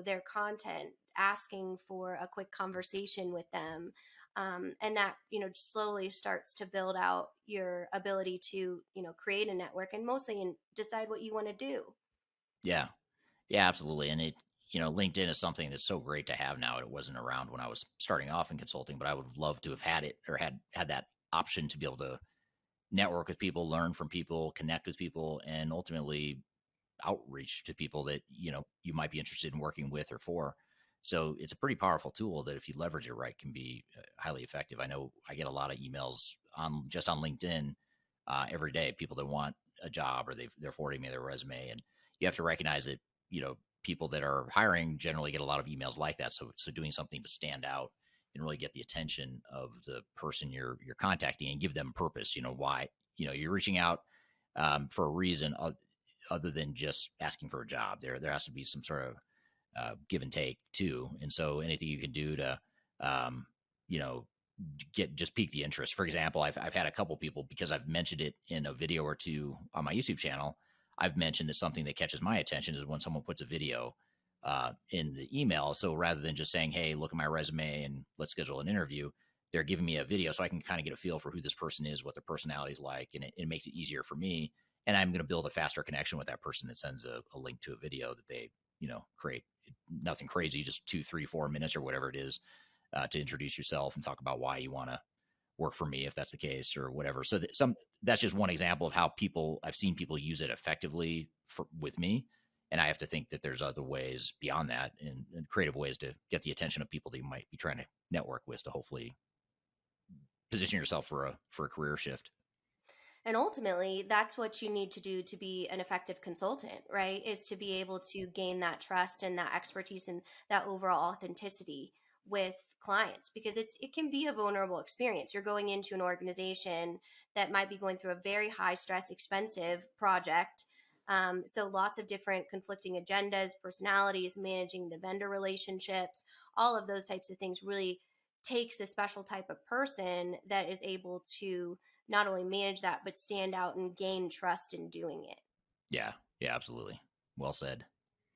their content, asking for a quick conversation with them, and that slowly starts to build out your ability to create a network and mostly decide what you want to do. Yeah, absolutely. And LinkedIn is something that's so great to have now. It wasn't around when I was starting off in consulting, but I would have loved to have had it, or had that option to be able to network with people, learn from people, connect with people, and ultimately outreach to people that you might be interested in working with or for. So it's a pretty powerful tool that, if you leverage it right, can be highly effective. I know I get a lot of emails on LinkedIn every day, people that want a job, or they're forwarding me their resume, and you have to recognize that people that are hiring generally get a lot of emails like that. So doing something to stand out and really get the attention of the person you're contacting, and give them purpose. Why you're reaching out for a reason other than just asking for a job. There has to be some sort of give and take too. And so anything you can do to, you know, just pique the interest. For example, I've had a couple people, because I've mentioned it in a video or two on my YouTube channel. I've mentioned that something that catches my attention is when someone puts a video in the email. So rather than just saying, "Hey, look at my resume and let's schedule an interview," they're giving me a video so I can kind of get a feel for who this person is, what their personality is like, and it makes it easier for me. And I'm going to build a faster connection with that person that sends a link to a video that they, create. Nothing crazy, just 2, 3, 4 minutes or whatever it is, to introduce yourself and talk about why you want to work for me, if that's the case, or whatever. So that's just one example of how I've seen people use it effectively with me. And I have to think that there's other ways beyond that, and creative ways to get the attention of people that you might be trying to network with, to hopefully position yourself for a career shift. And ultimately, that's what you need to do to be an effective consultant, right? Is to be able to gain that trust and that expertise and that overall authenticity with clients, because it can be a vulnerable experience. You're going into an organization that might be going through a very high stress, expensive project. So lots of different conflicting agendas, personalities, managing the vendor relationships, all of those types of things really takes a special type of person that is able to not only manage that, but stand out and gain trust in doing it. Yeah, absolutely. Well said.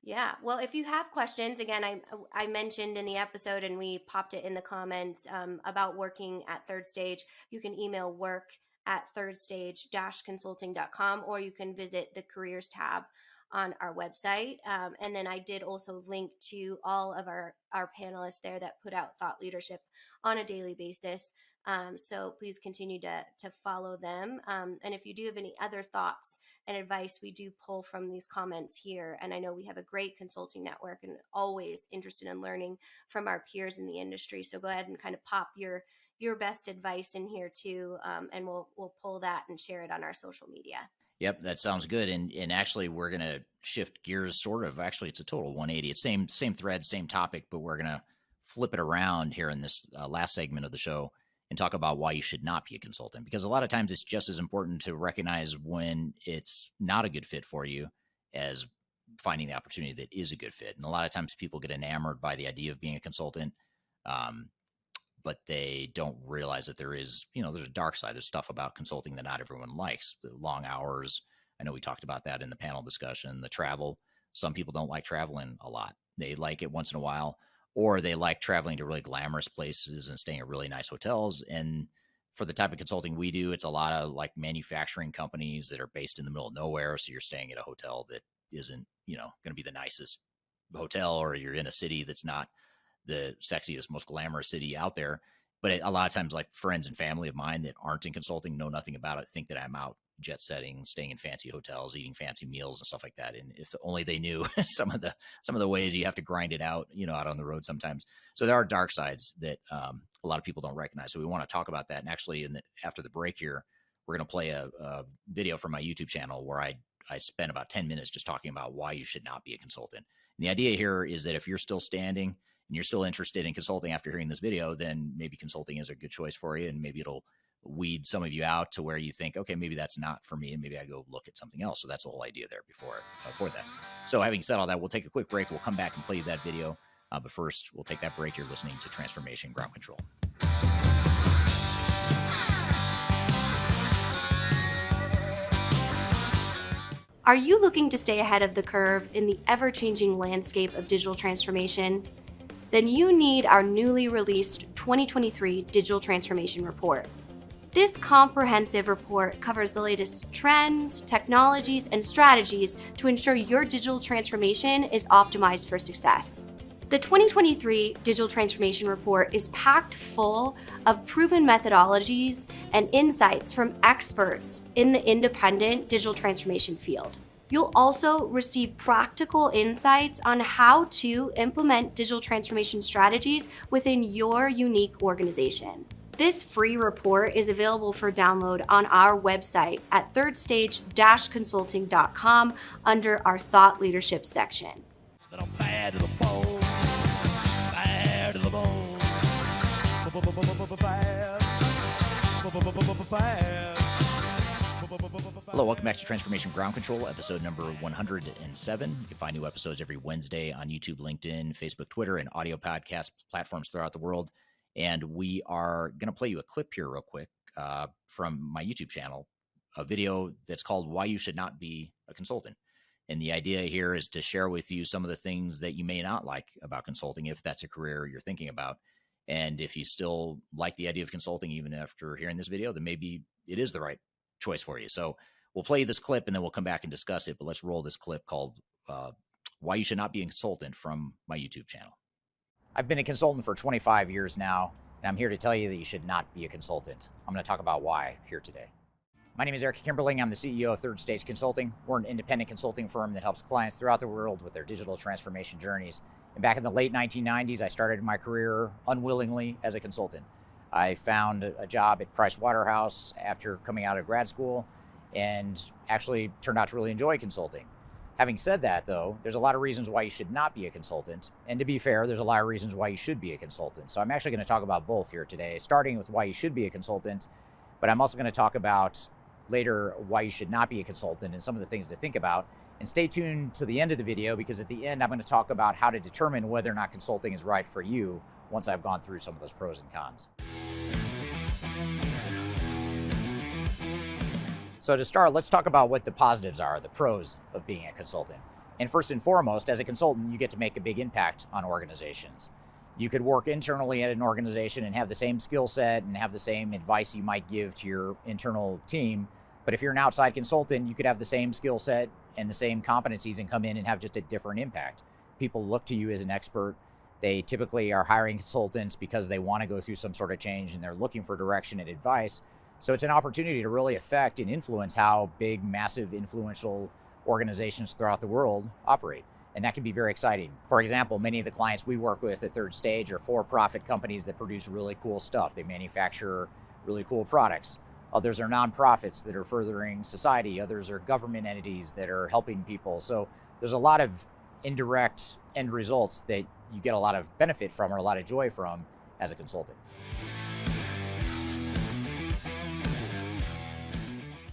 Yeah. Well, if you have questions, again, I mentioned in the episode, and we popped it in the comments, about working at Third Stage. You can email work@thirdstage-consulting.com, or you can visit the careers tab on our website. And then I did also link to all of our panelists there that put out thought leadership on a daily basis. So please continue to follow them. And if you do have any other thoughts and advice, we do pull from these comments here. And I know we have a great consulting network and always interested in learning from our peers in the industry. So go ahead and kind of pop your best advice in here too. And we'll pull that and share it on our social media. Yep, that sounds good. And actually, we're gonna shift gears. Sort of. Actually, it's a total 180. It's same thread, same topic, but we're gonna flip it around here in this last segment of the show and talk about why you should not be a consultant. Because a lot of times, it's just as important to recognize when it's not a good fit for you as finding the opportunity that is a good fit. And a lot of times, people get enamored by the idea of being a consultant. But they don't realize that there's a dark side. There's stuff about consulting that not everyone likes. The long hours. I know we talked about that in the panel discussion. The travel. Some people don't like traveling a lot. They like it once in a while, or they like traveling to really glamorous places and staying at really nice hotels. And for the type of consulting we do, it's a lot of like manufacturing companies that are based in the middle of nowhere. So you're staying at a hotel that isn't, going to be the nicest hotel, or you're in a city that's not the sexiest, most glamorous city out there. But a lot of times, like friends and family of mine that aren't in consulting, know nothing about it, think that I'm out jet setting, staying in fancy hotels, eating fancy meals and stuff like that. And if only they knew some of the ways you have to grind it out, out on the road sometimes. So there are dark sides that a lot of people don't recognize. So we want to talk about that. And actually, after the break here, we're going to play a video from my YouTube channel where I spent about 10 minutes just talking about why you should not be a consultant. And the idea here is that if you're still standing and you're still interested in consulting after hearing this video, then maybe consulting is a good choice for you, and maybe it'll weed some of you out to where you think, okay, maybe that's not for me, and maybe I go look at something else. So that's the whole idea there for that. So having said all that, we'll take a quick break. We'll come back and play that video. But first, we'll take that break. You're listening to Transformation Ground Control. Are you looking to stay ahead of the curve in the ever-changing landscape of digital transformation? Then you need our newly released 2023 Digital Transformation Report. This comprehensive report covers the latest trends, technologies, and strategies to ensure your digital transformation is optimized for success. The 2023 Digital Transformation Report is packed full of proven methodologies and insights from experts in the independent digital transformation field. You'll also receive practical insights on how to implement digital transformation strategies within your unique organization. This free report is available for download on our website at thirdstage-consulting.com under our Thought Leadership section. Bad to the bone, bad to the bone, bad. Hello, welcome back to Transformation Ground Control, episode number 107. You can find new episodes every Wednesday on YouTube, LinkedIn, Facebook, Twitter, and audio podcast platforms throughout the world. And we are going to play you a clip here real quick from my YouTube channel, a video that's called Why You Should Not Be a Consultant. And the idea here is to share with you some of the things that you may not like about consulting, if that's a career you're thinking about. And if you still like the idea of consulting, even after hearing this video, then maybe it is the right choice for you. So we'll play this clip and then we'll come back and discuss it. But let's roll this clip called Why You Should Not Be a Consultant from my YouTube channel. I've been a consultant for 25 years now, and I'm here to tell you that you should not be a consultant. I'm going to talk about why here today. My name is Kimberling. I'm the CEO of Third Stage Consulting. We're an independent consulting firm that helps clients throughout the world with their digital transformation journeys. And back in the late 1990s, I started my career unwillingly as a consultant. I found a job at Price Waterhouse after coming out of grad school and actually turned out to really enjoy consulting. Having said that, though, there's a lot of reasons why you should not be a consultant. And to be fair, there's a lot of reasons why you should be a consultant. So I'm actually going to talk about both here today, starting with why you should be a consultant, but I'm also going to talk about later why you should not be a consultant and some of the things to think about. And stay tuned to the end of the video, because at the end, I'm going to talk about how to determine whether or not consulting is right for you once I've gone through some of those pros and cons. So to start, let's talk about what the positives are, the pros of being a consultant. And first and foremost, as a consultant, you get to make a big impact on organizations. You could work internally at an organization and have the same skill set and have the same advice you might give to your internal team. But if you're an outside consultant, you could have the same skill set and the same competencies and come in and have just a different impact. People look to you as an expert. They typically are hiring consultants because they want to go through some sort of change and they're looking for direction and advice. So it's an opportunity to really affect and influence how big, massive, influential organizations throughout the world operate. And that can be very exciting. For example, many of the clients we work with at Third Stage are for-profit companies that produce really cool stuff. They manufacture really cool products. Others are nonprofits that are furthering society. Others are government entities that are helping people. So there's a lot of indirect end results that you get a lot of benefit from or a lot of joy from as a consultant.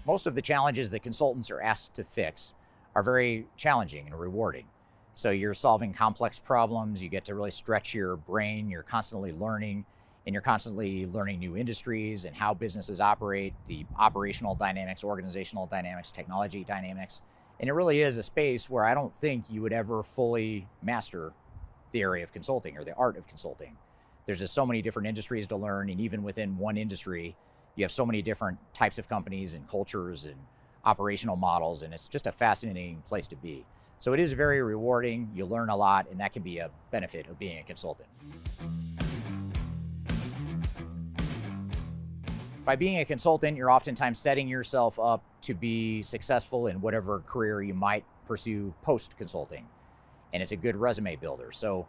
Most of the challenges that consultants are asked to fix are very challenging and rewarding. So you're solving complex problems, you get to really stretch your brain, you're constantly learning, and you're constantly learning new industries and how businesses operate, the operational dynamics, organizational dynamics, technology dynamics. And it really is a space where I don't think you would ever fully master the area of consulting or the art of consulting. There's just so many different industries to learn, and even within one industry, you have so many different types of companies and cultures and operational models, and it's just a fascinating place to be. So it is very rewarding, you learn a lot, and that can be a benefit of being a consultant. By being a consultant, you're oftentimes setting yourself up to be successful in whatever career you might pursue post-consulting. And it's a good resume builder. So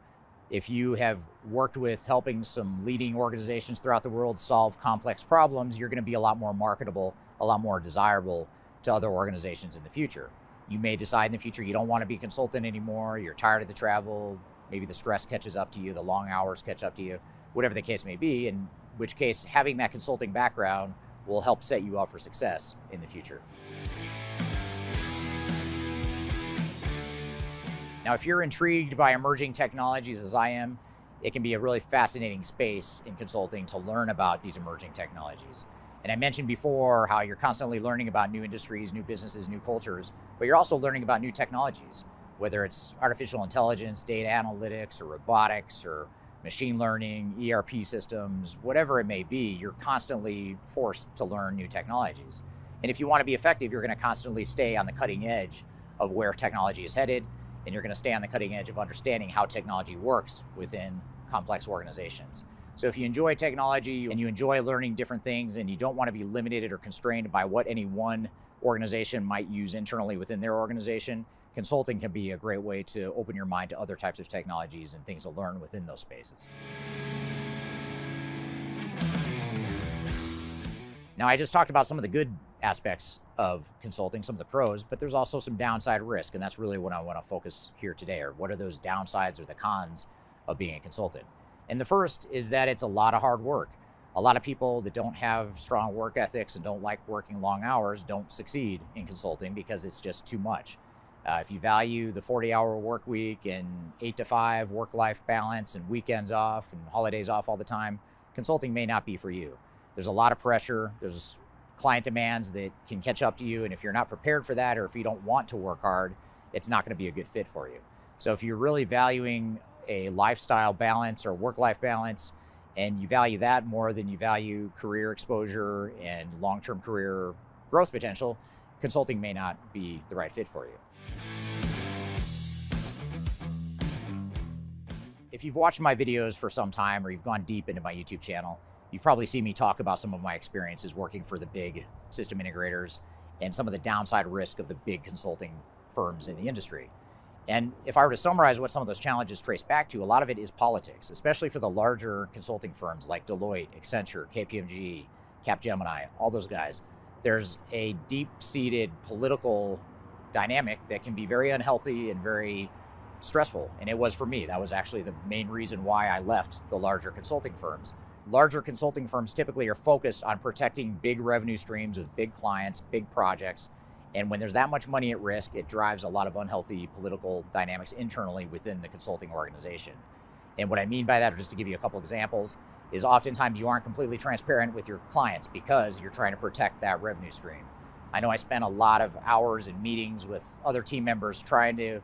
if you have worked with helping some leading organizations throughout the world solve complex problems, you're going to be a lot more marketable, a lot more desirable to other organizations in the future. You may decide in the future you don't want to be a consultant anymore, you're tired of the travel, maybe the stress catches up to you, the long hours catch up to you, whatever the case may be, in which case having that consulting background will help set you up for success in the future. Now, if you're intrigued by emerging technologies as I am, it can be a really fascinating space in consulting to learn about these emerging technologies. And I mentioned before how you're constantly learning about new industries, new businesses, new cultures, but you're also learning about new technologies, whether it's artificial intelligence, data analytics, or robotics, or machine learning, ERP systems, whatever it may be, you're constantly forced to learn new technologies. And if you want to be effective, you're going to constantly stay on the cutting edge of where technology is headed, and you're going to stay on the cutting edge of understanding how technology works within complex organizations. So if you enjoy technology and you enjoy learning different things and you don't want to be limited or constrained by what any one organization might use internally within their organization, consulting can be a great way to open your mind to other types of technologies and things to learn within those spaces. Now, I just talked about some of the good aspects of consulting, some of the pros, but there's also some downside risk, and that's really what I want to focus here today, or what are those downsides or the cons of being a consultant. And the first is that it's a lot of hard work. A lot of people that don't have strong work ethics and don't like working long hours don't succeed in consulting because it's just too much. If you value the 40-hour work week and 8 to 5 work-life balance and weekends off and holidays off all the time, consulting may not be for you. There's a lot of pressure. There's client demands that can catch up to you. And if you're not prepared for that, or if you don't want to work hard, it's not going to be a good fit for you. So if you're really valuing a lifestyle balance or work-life balance, and you value that more than you value career exposure and long-term career growth potential, consulting may not be the right fit for you. If you've watched my videos for some time or you've gone deep into my YouTube channel, you've probably seen me talk about some of my experiences working for the big system integrators and some of the downside risk of the big consulting firms in the industry. And if I were to summarize what some of those challenges trace back to, a lot of it is politics, especially for the larger consulting firms like Deloitte, Accenture, KPMG, Capgemini, all those guys. There's a deep-seated political dynamic that can be very unhealthy and very stressful. And it was for me. That was actually the main reason why I left the larger consulting firms. Larger consulting firms typically are focused on protecting big revenue streams with big clients, big projects. And when there's that much money at risk, it drives a lot of unhealthy political dynamics internally within the consulting organization. And what I mean by that, just to give you a couple examples, is oftentimes you aren't completely transparent with your clients because you're trying to protect that revenue stream. I know I spent a lot of hours in meetings with other team members trying to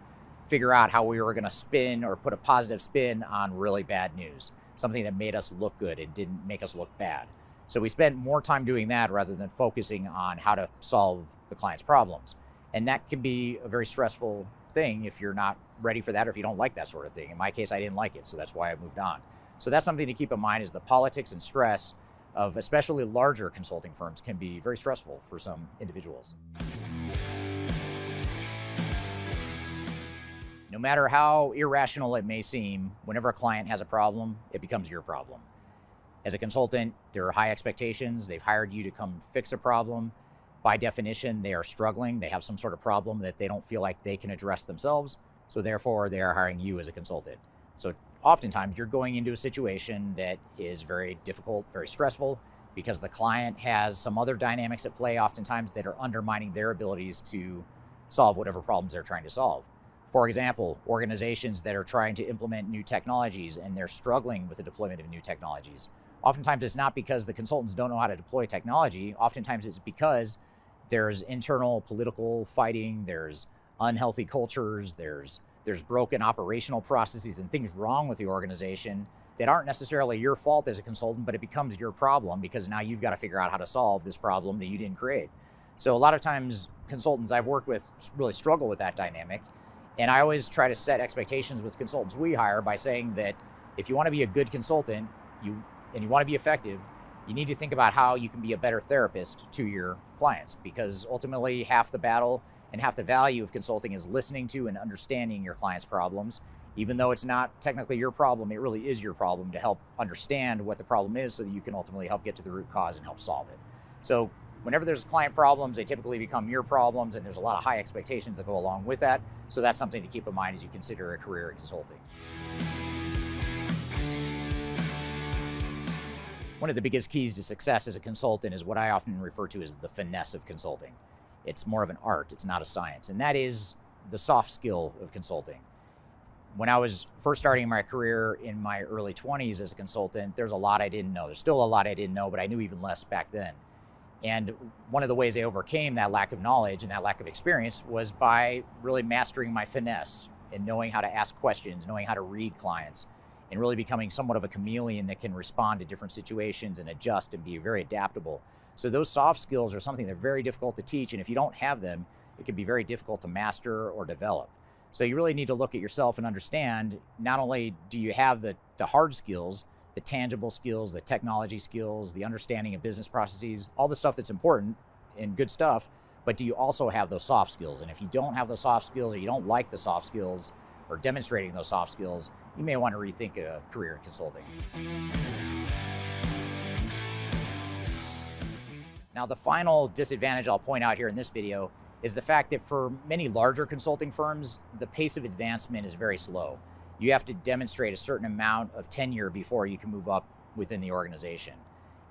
figure out how we were going to spin or put a positive spin on really bad news, something that made us look good and didn't make us look bad. So we spent more time doing that rather than focusing on how to solve the client's problems. And that can be a very stressful thing if you're not ready for that or if you don't like that sort of thing. In my case, I didn't like it, so that's why I moved on. So that's something to keep in mind, is the politics and stress of especially larger consulting firms can be very stressful for some individuals. No matter how irrational it may seem, whenever a client has a problem, it becomes your problem. As a consultant, there are high expectations. They've hired you to come fix a problem. By definition, they are struggling. They have some sort of problem that they don't feel like they can address themselves. So therefore, they are hiring you as a consultant. So oftentimes you're going into a situation that is very difficult, very stressful, because the client has some other dynamics at play oftentimes that are undermining their abilities to solve whatever problems they're trying to solve. For example, organizations that are trying to implement new technologies and they're struggling with the deployment of new technologies. Oftentimes it's not because the consultants don't know how to deploy technology. Oftentimes it's because there's internal political fighting, there's unhealthy cultures, there's broken operational processes and things wrong with the organization that aren't necessarily your fault as a consultant, but it becomes your problem because now you've got to figure out how to solve this problem that you didn't create. So a lot of times consultants I've worked with really struggle with that dynamic. And I always try to set expectations with consultants we hire by saying that if you want to be a good consultant and you want to be effective, you need to think about how you can be a better therapist to your clients, because ultimately half the battle and half the value of consulting is listening to and understanding your clients' problems. Even though it's not technically your problem, it really is your problem to help understand what the problem is so that you can ultimately help get to the root cause and help solve it. So whenever there's client problems, they typically become your problems, and there's a lot of high expectations that go along with that. So that's something to keep in mind as you consider a career in consulting. One of the biggest keys to success as a consultant is what I often refer to as the finesse of consulting. It's more of an art, it's not a science, and that is the soft skill of consulting. When I was first starting my career in my early 20s as a consultant, there's a lot I didn't know. There's still a lot I didn't know, but I knew even less back then. And one of the ways I overcame that lack of knowledge and that lack of experience was by really mastering my finesse and knowing how to ask questions, knowing how to read clients, and really becoming somewhat of a chameleon that can respond to different situations and adjust and be very adaptable. So those soft skills are something that are very difficult to teach, and if you don't have them, it can be very difficult to master or develop. So you really need to look at yourself and understand, not only do you have the hard skills, the tangible skills, the technology skills, the understanding of business processes, all the stuff that's important and good stuff, but do you also have those soft skills? And if you don't have those soft skills, or you don't like the soft skills or demonstrating those soft skills, you may want to rethink a career in consulting. Now, the final disadvantage I'll point out here in this video is the fact that for many larger consulting firms, the pace of advancement is very slow. You have to demonstrate a certain amount of tenure before you can move up within the organization.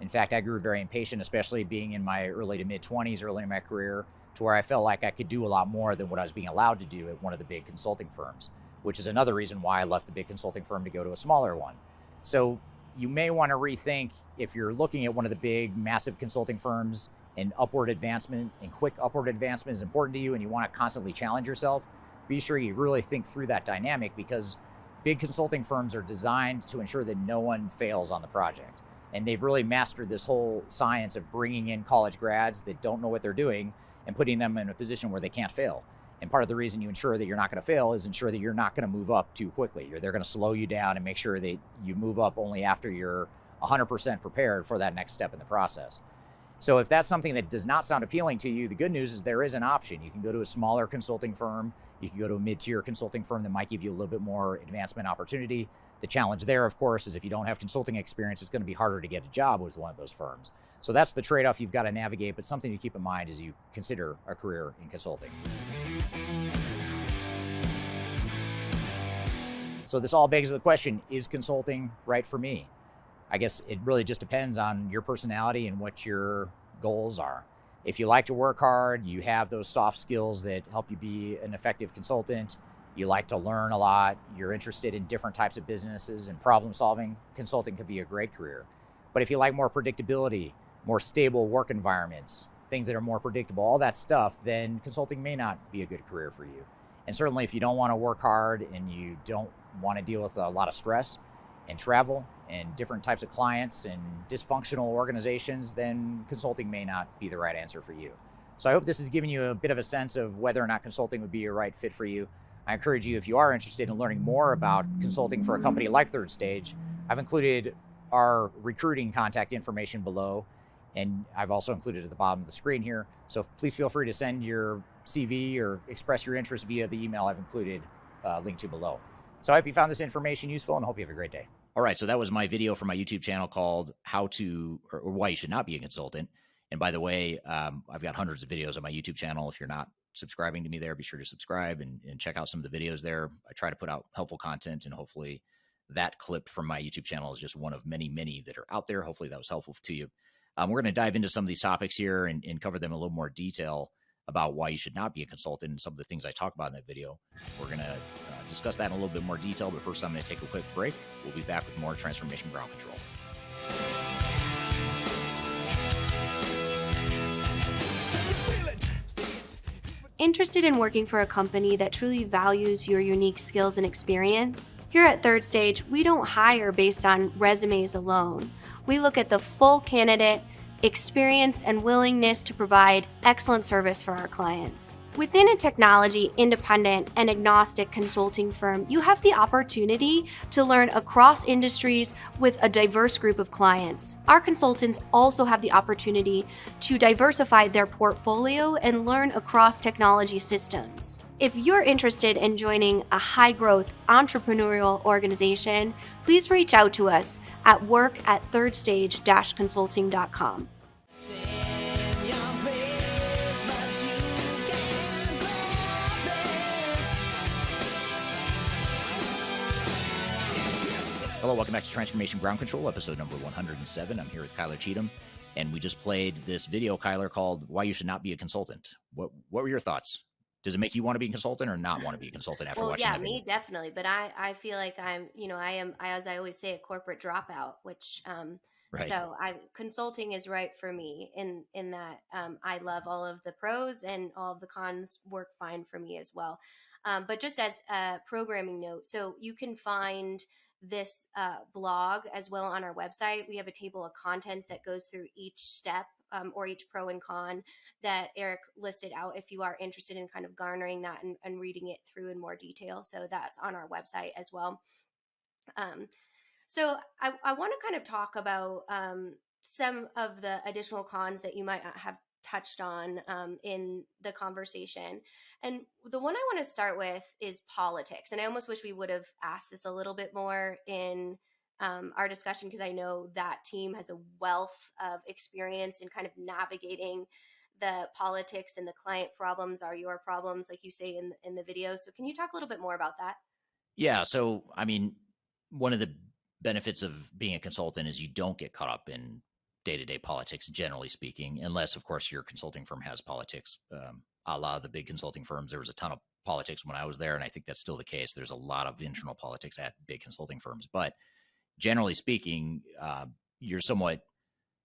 In fact, I grew very impatient, especially being in my early to mid-20s, early in my career, to where I felt like I could do a lot more than what I was being allowed to do at one of the big consulting firms, which is another reason why I left the big consulting firm to go to a smaller one. So you may want to rethink, if you're looking at one of the big, massive consulting firms, and upward advancement and quick upward advancement is important to you and you want to constantly challenge yourself, be sure you really think through that dynamic, because big consulting firms are designed to ensure that no one fails on the project. And they've really mastered this whole science of bringing in college grads that don't know what they're doing and putting them in a position where they can't fail. And part of the reason you ensure that you're not going to fail is ensure that you're not going to move up too quickly. They're going to slow you down and make sure that you move up only after you're 100% prepared for that next step in the process. So if that's something that does not sound appealing to you, the good news is there is an option. You can go to a smaller consulting firm. You can go to a mid-tier consulting firm that might give you a little bit more advancement opportunity. The challenge there, of course, is if you don't have consulting experience, it's going to be harder to get a job with one of those firms. So that's the trade-off you've got to navigate, but something to keep in mind as you consider a career in consulting. So this all begs the question, is consulting right for me? I guess it really just depends on your personality and what your goals are. If you like to work hard, you have those soft skills that help you be an effective consultant, you like to learn a lot, you're interested in different types of businesses and problem solving, consulting could be a great career. But if you like more predictability, more stable work environments, things that are more predictable, all that stuff, then consulting may not be a good career for you. And certainly if you don't want to work hard and you don't want to deal with a lot of stress and travel and different types of clients and dysfunctional organizations, then consulting may not be the right answer for you. So I hope this has given you a bit of a sense of whether or not consulting would be a right fit for you. I encourage you, if you are interested in learning more about consulting for a company like Third Stage, I've included our recruiting contact information below, and I've also included at the bottom of the screen here. So please feel free to send your CV or express your interest via the email I've included linked to below. So I hope you found this information useful and hope you have a great day. All right, so that was my video from my YouTube channel called "How to or Why You Should Not Be a Consultant." And by the way, I've got hundreds of videos on my YouTube channel. If you're not subscribing to me there, be sure to subscribe and check out some of the videos there. I try to put out helpful content, and hopefully that clip from my YouTube channel is just one of many, many that are out there. Hopefully that was helpful to you. We're going to dive into some of these topics here and cover them in a little more detail about why you should not be a consultant and some of the things I talk about in that video. We're going to discuss that in a little bit more detail, but first I'm going to take a quick break. We'll be back with more Transformation Ground Control. Interested in working for a company that truly values your unique skills and experience? Here at Third Stage, we don't hire based on resumes alone. We look at the full candidate, experience, and willingness to provide excellent service for our clients. Within a technology, independent, and agnostic consulting firm, you have the opportunity to learn across industries with a diverse group of clients. Our consultants also have the opportunity to diversify their portfolio and learn across technology systems. If you're interested in joining a high-growth entrepreneurial organization, please reach out to us at work@thirdstage-consulting.com. Hello, welcome back to Transformation Ground Control, episode number 107. I'm here with Kyler Cheatham, and we just played this video, Kyler, called "Why You Should Not Be a Consultant." What were your thoughts? Does it make you want to be a consultant or not want to be a consultant after watching that video? Me definitely, but I feel like I'm, as I always say, a corporate dropout, which Right. so consulting is right for me in that I love all of the pros and all of the cons work fine for me as well. But just as a programming note, so you can find this blog as well on our website. We have a table of contents that goes through each step or each pro and con that Eric listed out if you are interested in kind of garnering that and reading it through in more detail. So that's on our website as well. So I want to kind of talk about some of the additional cons that you might not have touched on in the conversation. And the one I want to start with is politics. And I almost wish we would have asked this a little bit more in our discussion, because I know that team has a wealth of experience in kind of navigating the politics, and the client problems are your problems, like you say in the video. So can you talk a little bit more about that? Yeah. So, I mean, one of the benefits of being a consultant is you don't get caught up in day-to-day politics, generally speaking, unless, of course, your consulting firm has politics. A lot of the big consulting firms, there was a ton of politics when I was there, and I think that's still the case. There's a lot of internal politics at big consulting firms, but generally speaking, you're somewhat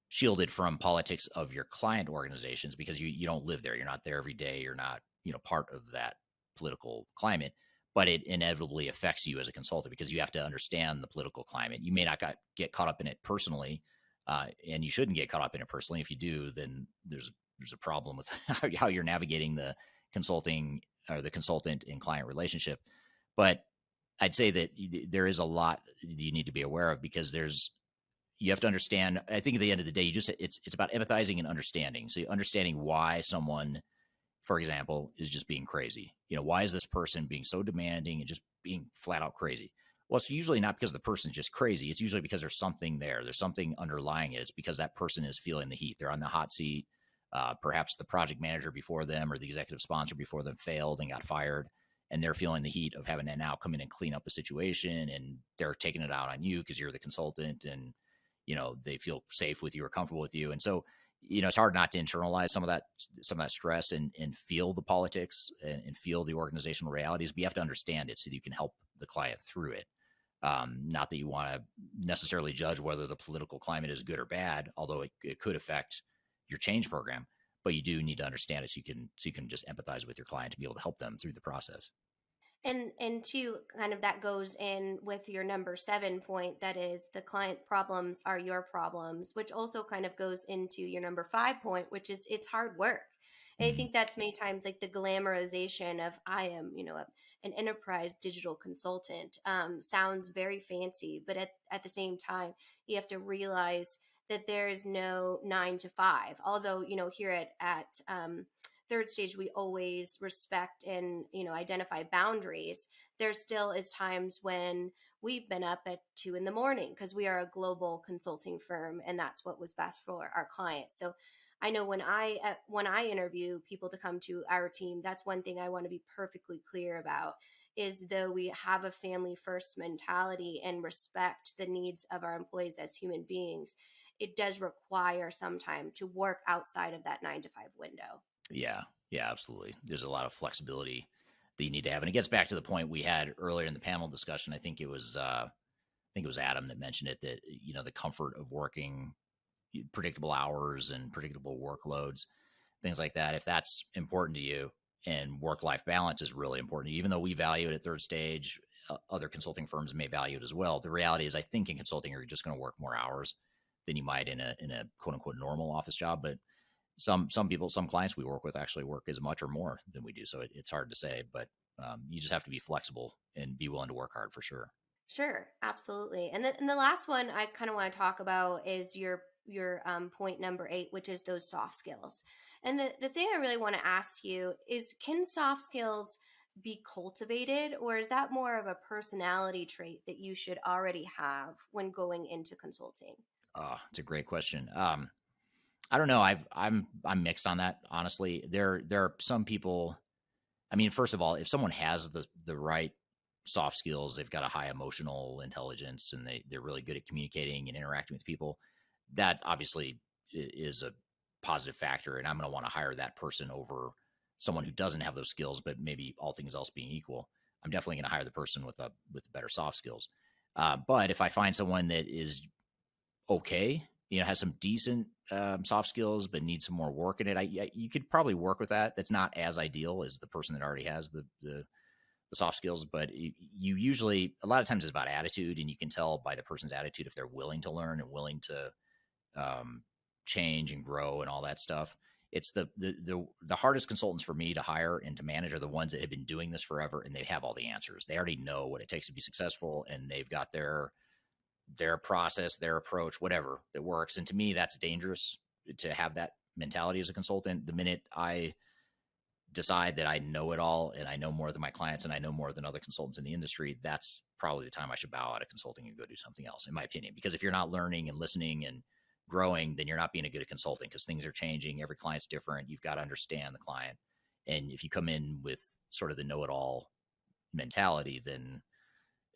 shielded from politics of your client organizations because you don't live there. You're not there every day. You're not, part of that political climate, but it inevitably affects you as a consultant because you have to understand the political climate. You may not get caught up in it personally, and you shouldn't get caught up in it personally. If you do, then there's a problem with how you're navigating the consulting or the consultant and client relationship. But I'd say that there is a lot you need to be aware of because you have to understand. I think at the end of the day, it's about empathizing and understanding. So understanding why someone, for example, is just being crazy. Why is this person being so demanding and just being flat out crazy? Well, it's usually not because the person's just crazy. It's usually because there's something there. There's something underlying it. It's because that person is feeling the heat. They're on the hot seat. Perhaps the project manager before them or the executive sponsor before them failed and got fired, and they're feeling the heat of having to now come in and clean up a situation, and they're taking it out on you because you're the consultant, and they feel safe with you or comfortable with you. And so, it's hard not to internalize some of that stress and feel the politics and feel the organizational realities, but you have to understand it so that you can help the client through it. Not that you want to necessarily judge whether the political climate is good or bad, although it could affect your change program, but you do need to understand it so you can just empathize with your client to be able to help them through the process. And two, kind of that goes in with your number 7 point, that is the client problems are your problems, which also kind of goes into your number 5 point, which is it's hard work. And I think that's many times like the glamorization of I am, an enterprise digital consultant sounds very fancy, but at the same time, you have to realize that there is no 9 to 5. Although, here at Third Stage, we always respect and identify boundaries. there still is times when we've been up at 2 a.m. because we are a global consulting firm, and that's what was best for our clients. So I know when I interview people to come to our team, that's one thing I want to be perfectly clear about, is though we have a family first mentality and respect the needs of our employees as human beings, it does require some time to work outside of that 9 to 5 window. Yeah, absolutely. There's a lot of flexibility that you need to have, and it gets back to the point we had earlier in the panel discussion. I think it was Adam that mentioned it, that the comfort of working predictable hours and predictable workloads, things like that. If that's important to you, and work-life balance is really important, even though we value it at Third Stage, other consulting firms may value it as well. The reality is, I think in consulting, you're just going to work more hours than you might in a quote unquote normal office job. But some people, some clients we work with actually work as much or more than we do. So it's hard to say, but you just have to be flexible and be willing to work hard for sure. Sure, absolutely. And the last one I kind of want to talk about is your point number 8, which is those soft skills. And the thing I really want to ask you is, can soft skills be cultivated, or is that more of a personality trait that you should already have when going into consulting? It's a great question. I don't know. I'm mixed on that, honestly. There are some people. I mean, first of all, if someone has the right soft skills, they've got a high emotional intelligence, and they're really good at communicating and interacting with people, that obviously is a positive factor, and I'm going to want to hire that person over someone who doesn't have those skills. But maybe all things else being equal, I'm definitely going to hire the person with better soft skills. But if I find someone that is okay, has some decent soft skills, but needs some more work in it, you could probably work with that. That's not as ideal as the person that already has the soft skills, but you usually, a lot of times, it's about attitude, and you can tell by the person's attitude if they're willing to learn and willing to change and grow and all that stuff. It's the hardest consultants for me to hire and to manage are the ones that have been doing this forever, and they have all the answers. They already know what it takes to be successful, and they've got their process, their approach, whatever that works. And to me, that's dangerous to have that mentality as a consultant. The minute I decide that I know it all, and I know more than my clients, and I know more than other consultants in the industry, that's probably the time I should bow out of consulting and go do something else, in my opinion. Because if you're not learning and listening and growing, then you're not being a good consultant, because things are changing. Every client's different. You've got to understand the client. And if you come in with sort of the know-it-all mentality, then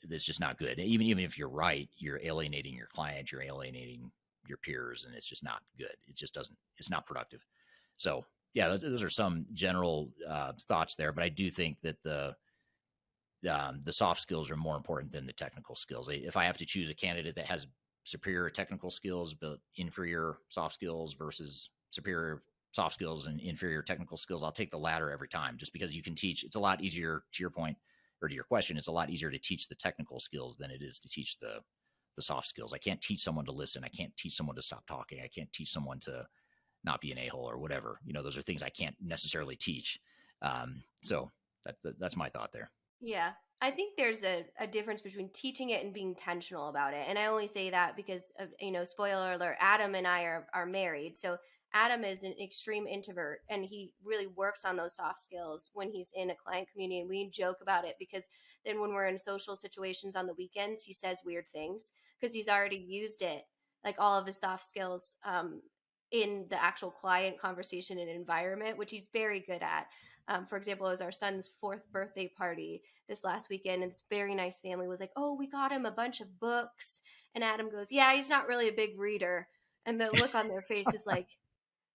it's just not good. Even if you're right, you're alienating your client, you're alienating your peers, and it's just not good. It just doesn't, it's not productive. So yeah, those are some general thoughts there, but I do think that the soft skills are more important than the technical skills. If I have to choose a candidate that has superior technical skills but inferior soft skills versus superior soft skills and inferior technical skills, I'll take the latter every time, just because you can teach. It's a lot easier, to your point, or to your question, it's a lot easier to teach the technical skills than it is to teach the soft skills. I can't teach someone to listen. I can't teach someone to stop talking. I can't teach someone to not be an a-hole or whatever. Those are things I can't necessarily teach. So that's my thought there. Yeah, I think there's a difference between teaching it and being intentional about it. And I only say that because of, spoiler alert, Adam and I are married. So Adam is an extreme introvert, and he really works on those soft skills when he's in a client community. And we joke about it because then when we're in social situations on the weekends, he says weird things because he's already used it, like all of his soft skills, in the actual client conversation and environment, which he's very good at. For example, it was our son's 4th birthday party this last weekend, and this very nice family was like, "Oh, we got him a bunch of books." And Adam goes, "Yeah, he's not really a big reader." And the look on their face is like,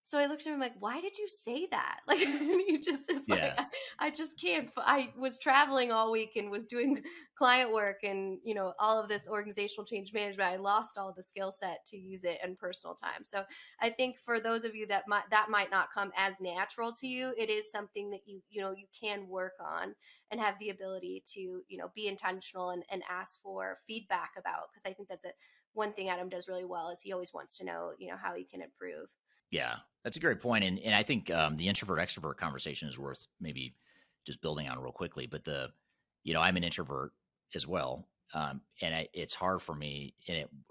so I looked at him like, "Why did you say that?" Like, and he just is like, I just can't. I was traveling all week and was doing client work and, all of this organizational change management. I lost all the skill set to use it in personal time. So I think for those of you that might not come as natural to you, it is something that you can work on and have the ability to, be intentional and ask for feedback about. Because I think that's one thing Adam does really well is he always wants to know, how he can improve. Yeah, that's a great point. And I think the introvert extrovert conversation is worth maybe just building on real quickly. But I'm an introvert as well. And it's hard for me,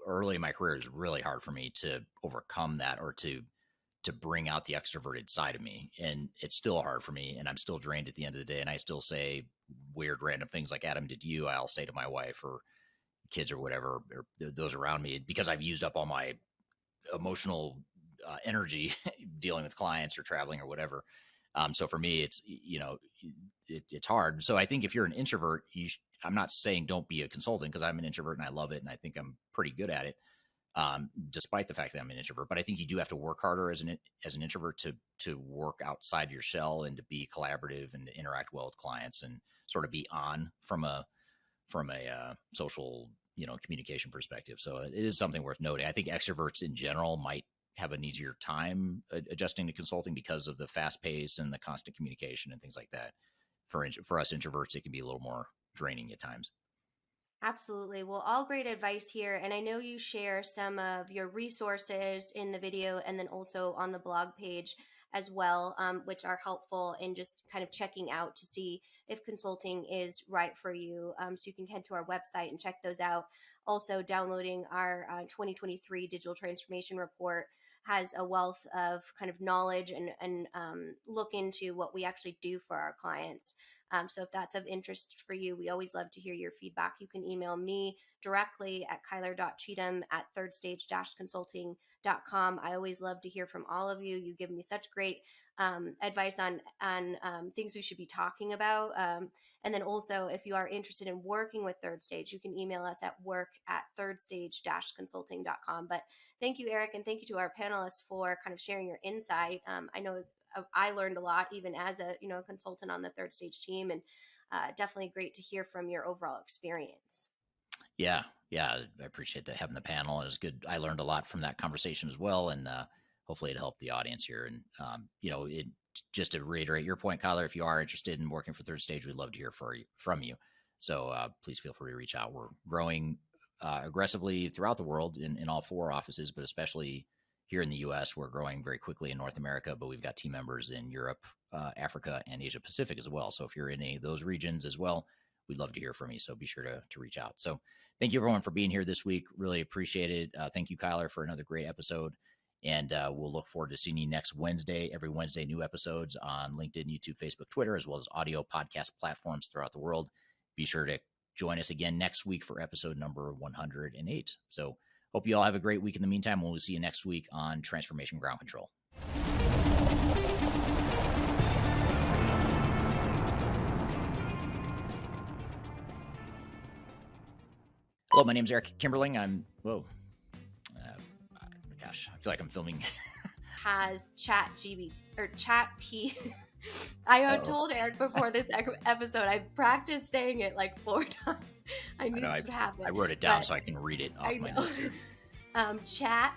early in my career, it was really hard for me to overcome that or to bring out the extroverted side of me. And it's still hard for me, and I'm still drained at the end of the day. And I still say weird, random things like Adam did to you. I'll say to my wife or kids or whatever, or those around me, because I've used up all my emotional energy dealing with clients or traveling or whatever. So for me, it's, it's hard. So I think if you're an introvert, I'm not saying don't be a consultant, because I'm an introvert and I love it. And I think I'm pretty good at it. Despite the fact that I'm an introvert, but I think you do have to work harder as an introvert to work outside your shell and to be collaborative and to interact well with clients and sort of be on from a social, communication perspective. So it is something worth noting. I think extroverts in general might have an easier time adjusting to consulting because of the fast pace and the constant communication and things like that. For us introverts, it can be a little more draining at times. Absolutely. Well, all great advice here. And I know you share some of your resources in the video and then also on the blog page as well, which are helpful in just kind of checking out to see if consulting is right for you. So you can head to our website and check those out. Also, downloading our 2023 Digital Transformation Report has a wealth of kind of knowledge and look into what we actually do for our clients. So if that's of interest for you, we always love to hear your feedback. You can email me directly at kyler.cheatham@thirdstage-consulting.com. I always love to hear from all of you. You give me such great advice on things we should be talking about. And then also, if you are interested in working with Third Stage, you can email us at work@thirdstage-consulting.com. But thank you, Eric, and thank you to our panelists for kind of sharing your insight. I know I learned a lot even as a consultant on the Third Stage team, and definitely great to hear from your overall experience. Yeah, I appreciate that, having the panel. It was good. I learned a lot from that conversation as well, and hopefully it helped the audience here. And just to reiterate your point, Kyler, if you are interested in working for Third Stage, we'd love to hear from you. So please feel free to reach out. We're growing aggressively throughout the world in all 4 offices, but especially here in the U.S., we're growing very quickly in North America, but we've got team members in Europe, Africa, and Asia Pacific as well. So if you're in any of those regions as well, we'd love to hear from you. So be sure to reach out. So thank you, everyone, for being here this week. Really appreciate it. Thank you, Kyler, for another great episode. And we'll look forward to seeing you next Wednesday. Every Wednesday, new episodes on LinkedIn, YouTube, Facebook, Twitter, as well as audio podcast platforms throughout the world. Be sure to join us again next week for episode number 108. So hope you all have a great week. In the meantime, we'll see you next week on Transformation Ground Control. Hello, my name is Eric Kimberling. Gosh, I feel like I'm filming. Has ChatGPT or ChatP. I told Eric before this episode, I practiced saying it like 4 times. I knew this would happen. I wrote it down so I can read it off my notes here. Chat